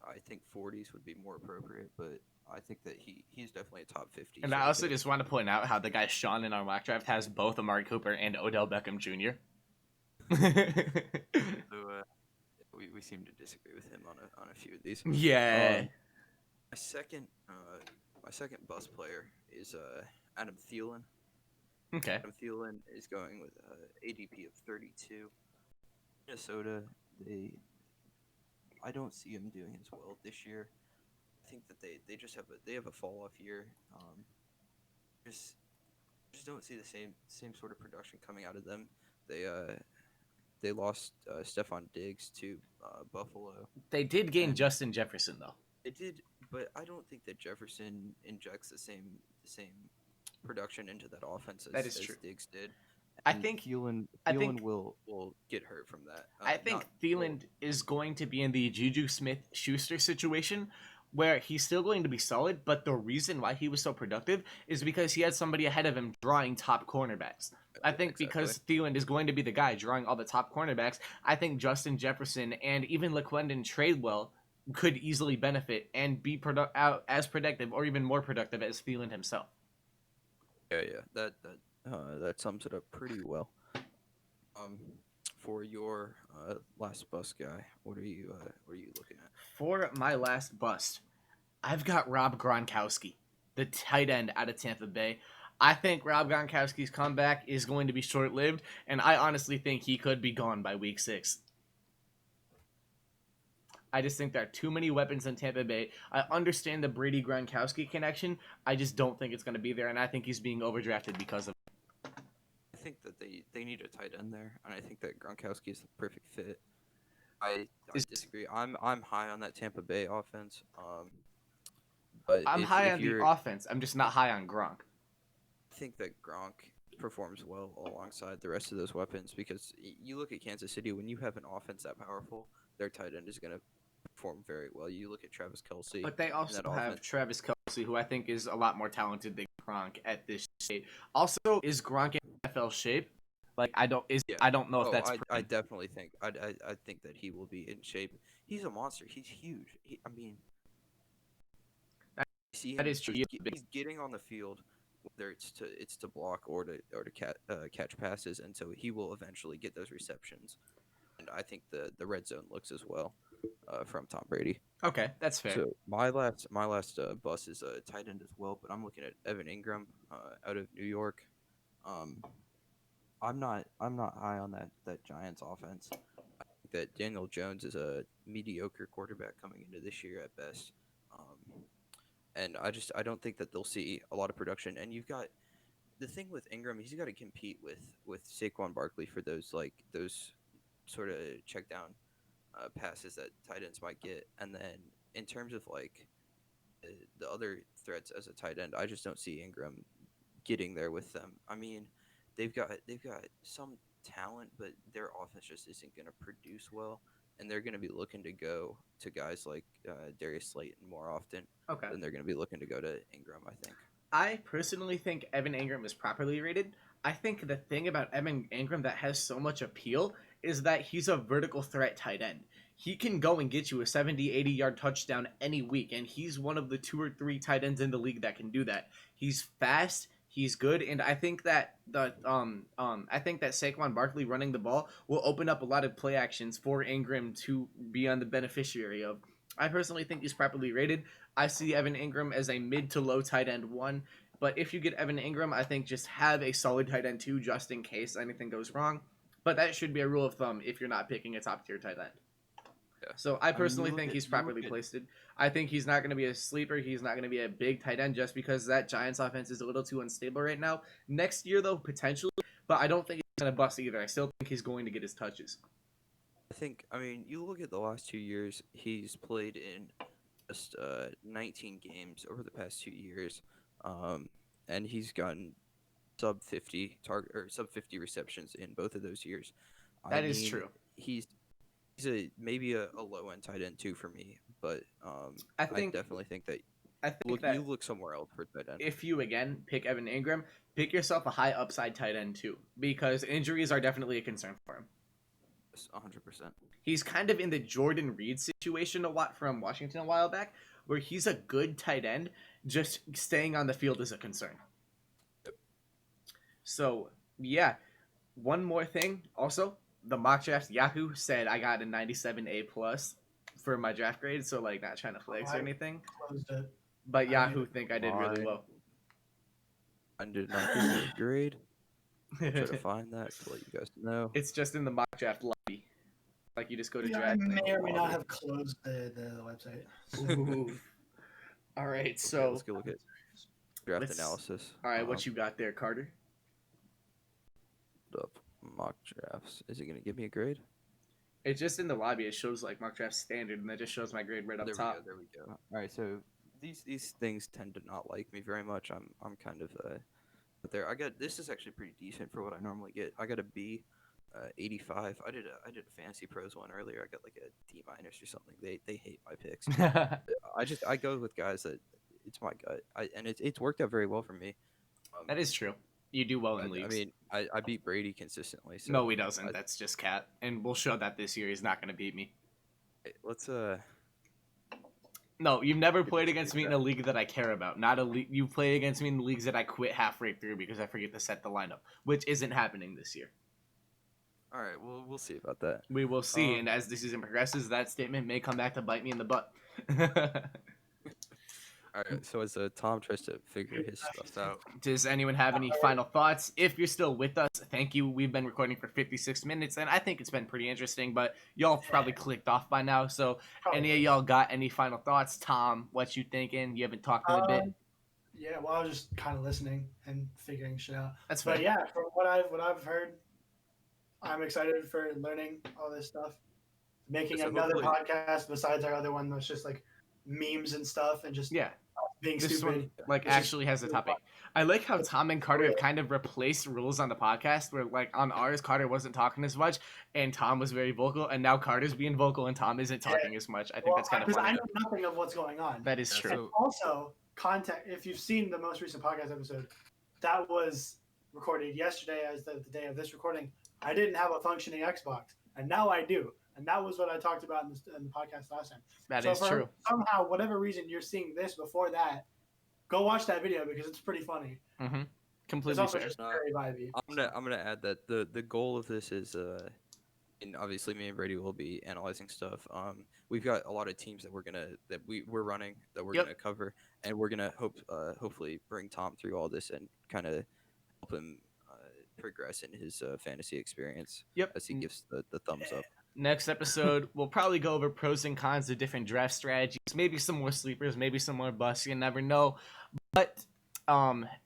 I think 40s would be more appropriate, but I think that he's definitely a top 50. And I also just want to point out how the guy Sean in our mock draft has both Amari Cooper and Odell Beckham Jr. So, we seem to disagree with him on a few of these. Yeah. My second bust player is Adam Thielen. Okay. Adam Thielen is going with ADP of 32. Minnesota, I don't see him doing as well this year. I think that they just have a fall off year. Just don't see the same sort of production coming out of them. They lost Stephon Diggs to Buffalo. They did gain Justin Jefferson though. They did, but I don't think that Jefferson injects the same production into that offense as Diggs did. I think Thielen will get hurt from that. I think Thielen is going to be in the Juju Smith-Schuster situation where he's still going to be solid, but the reason why he was so productive is because he had somebody ahead of him drawing top cornerbacks. I think because Thielen is going to be the guy drawing all the top cornerbacks, I think Justin Jefferson and even LaQuindon Tradewell could easily benefit and be as productive or even more productive as Thielen himself. Yeah, that sums it up pretty well. For your last bust guy, what are you looking at? For my last bust, I've got Rob Gronkowski, the tight end out of Tampa Bay. I think Rob Gronkowski's comeback is going to be short-lived, and I honestly think he could be gone by week 6. I just think there are too many weapons in Tampa Bay. I understand the Brady Gronkowski connection. I just don't think it's going to be there, and I think he's being overdrafted because of it. I think that they need a tight end there, and I think that Gronkowski is the perfect fit. I disagree. I'm high on that Tampa Bay offense. But I'm high on the offense. I'm just not high on Gronk. I think that Gronk performs well alongside the rest of those weapons because you look at Kansas City, when you have an offense that powerful, their tight end is going to perform very well. You look at Travis Kelce. But they also have Travis Kelce, who I think is a lot more talented than Gronk at this stage. Also, is Gronk in NFL shape? Like I don't know if that's. I definitely think I think that he will be in shape. He's a monster. He's huge. That is true. He's getting on the field, whether it's to block or to catch passes, and so he will eventually get those receptions. And I think the red zone looks as well from Tom Brady. Okay, that's fair. So my last bust is a tight end as well, but I'm looking at Evan Ingram out of New York. I'm not high on that Giants offense. I think that Daniel Jones is a mediocre quarterback coming into this year at best. And I don't think that they'll see a lot of production. And you've got the thing with Ingram, he's got to compete with Saquon Barkley for those sort of check down passes that tight ends might get. And then in terms of the other threats as a tight end, I just don't see Ingram getting there with them. I mean, they've got some talent, but their offense just isn't going to produce well. And they're going to be looking to go to guys like Darius Slayton more often than they're going to be looking to go to Ingram, I think. I personally think Evan Ingram is properly rated. I think the thing about Evan Ingram that has so much appeal is that he's a vertical threat tight end. He can go and get you a 70, 80-yard touchdown any week, and he's one of the 2 or 3 tight ends in the league that can do that. He's fast. He's good, and I think that Saquon Barkley running the ball will open up a lot of play actions for Ingram to be on the beneficiary of. I personally think he's properly rated. I see Evan Ingram as a mid to low tight end 1, But if you get Evan Ingram, I think just have a solid tight end too, just in case anything goes wrong. But that should be a rule of thumb if you're not picking a top tier tight end. Yeah. So I mean, personally you look think at- he's you look properly at- placed. I think he's not going to be a sleeper. He's not going to be a big tight end just because that Giants offense is a little too unstable right now. Next year, though, potentially. But I don't think he's going to bust either. I still think he's going to get his touches. I mean, you look at the last 2 years, he's played in just 19 games over the past 2 years, and he's gotten sub 50 target or sub 50 receptions in both of those years. That is true. He's maybe a low end tight end too for me, but I think definitely think that I think that you look somewhere else for tight end. if you again pick Evan Ingram, pick yourself a high upside tight end too, because injuries are definitely a concern for him. 100%. He's kind of in the Jordan Reed situation a lot from Washington a while back, where he's a good tight end, just staying on the field is a concern. So yeah, one more thing. Also, the mock draft Yahoo said I got a 97 A+ for my draft grade, so like not trying to flex or anything, Closed it. but I Yahoo mean, think I did really fine. well. I did not give you a grade. I'll try to find that to let you guys know. It's just in the mock draft lobby. Like you just go to Yeah, I draft. may or may not lobby. have closed the website. Ooh. All right, Okay, so let's go look at draft let's- analysis. all right, what you got there, Carter? Up mock drafts. Is it gonna give me a grade? It's just in the lobby. It shows like mock draft standard, and that just shows my grade right up There top. we go. There we go. All right, so these things tend to not like me very much. I'm kind of but there. This is actually pretty decent for what I normally get. I got a B, 85. I did a Fantasy Pros one earlier. I got like a D- or something. They hate my picks. I go with guys that it's my gut. And it's worked out very well for me. That is true. You do well in I leagues. mean, I beat Brady consistently. So no, he doesn't. I- That's just Cat, and we'll show that this year he's not going to beat me. let's No, you've never Get played this against league me in a league that I care about. Not a league. You play against me in the leagues that I quit halfway through because I forget to set the lineup, which isn't happening this year. all right. Well, we'll see about that. We will see, Um, and as the season progresses, that statement may come back to bite me in the butt. All right. So as Tom tries to figure his stuff out. Does anyone have any final thoughts? If you're still with us, thank you. We've been recording for 56 minutes, and I think it's been pretty interesting, but y'all probably clicked off by now. So any of y'all got any final thoughts? Tom, what you thinking? You haven't talked in a bit. Yeah, well, I was just kind of listening and figuring shit out. That's But fine. yeah, from what I've heard, I'm excited for learning all this stuff. Making So another hopefully- podcast besides our other one that's just like memes and stuff and just Yeah, being this stupid. one like It's just actually has a really topic. fun. I like how Tom and Carter have kind of replaced rules on the podcast where like on ours Carter wasn't talking as much and Tom was very vocal, and now Carter's being vocal and Tom isn't talking as much. I think that's kind of because I funny. know nothing of what's going on. That is Yeah, true. And also, context. If you've seen the most recent podcast episode, that was recorded yesterday as the day of this recording. I didn't have a functioning Xbox, and now I do. And that was what I talked about in the podcast last time. That So is for true. Somehow, whatever reason you're seeing this before that, go watch that video because it's pretty funny. Mm-hmm. It's Completely also fair. just very vibey. I'm gonna add that the goal of this is and obviously me and Brady will be analyzing stuff. We've got a lot of teams that we're running that we're Yep. gonna cover, and we're gonna hopefully bring Tom through all this and kind of help him progress in his fantasy experience Yep. as he gives the thumbs up. Next episode, we'll probably go over pros and cons of different draft strategies. Maybe some more sleepers, maybe some more busts. You never know. But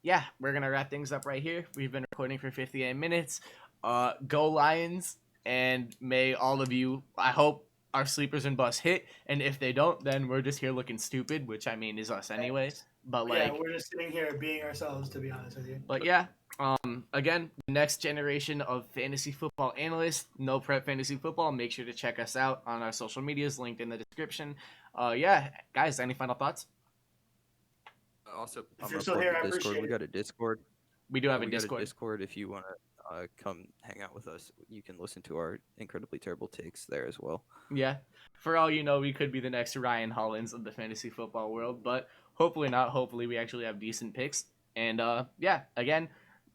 yeah, we're gonna wrap things up right here. We've been recording for 58 minutes. Go Lions, and may all of you. I hope our sleepers and busts hit, and if they don't, then we're just here looking stupid, which I mean is us anyway. But like, Yeah, we're just sitting here being ourselves, to be honest with you. but yeah, again, the next generation of fantasy football analysts, No Prep Fantasy Football. Make sure to check us out on our social medias, linked in the description. Yeah, guys, any final thoughts? Also, If I'm you're gonna still plug here, the I Discord. appreciate We it. got a Discord. We do have a We got Discord. Discord. If you want to come hang out with us, you can listen to our incredibly terrible takes there as well. Yeah, for all you know, we could be the next Ryan Hollins of the fantasy football world, but hopefully not. Hopefully, we actually have decent picks. And yeah, again,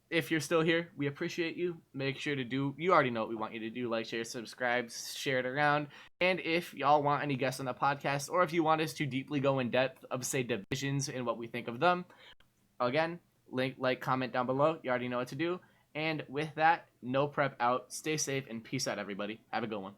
if you're still here, we appreciate you. Make sure to do, you already know what we want you to do, like, share, subscribe, share it around. And if y'all want any guests on the podcast, or if you want us to deeply go in depth of, say, divisions and what we think of them, again, Link, like, comment down below. You already know what to do. And with that, no prep out. Stay safe and peace out, everybody. Have a good one.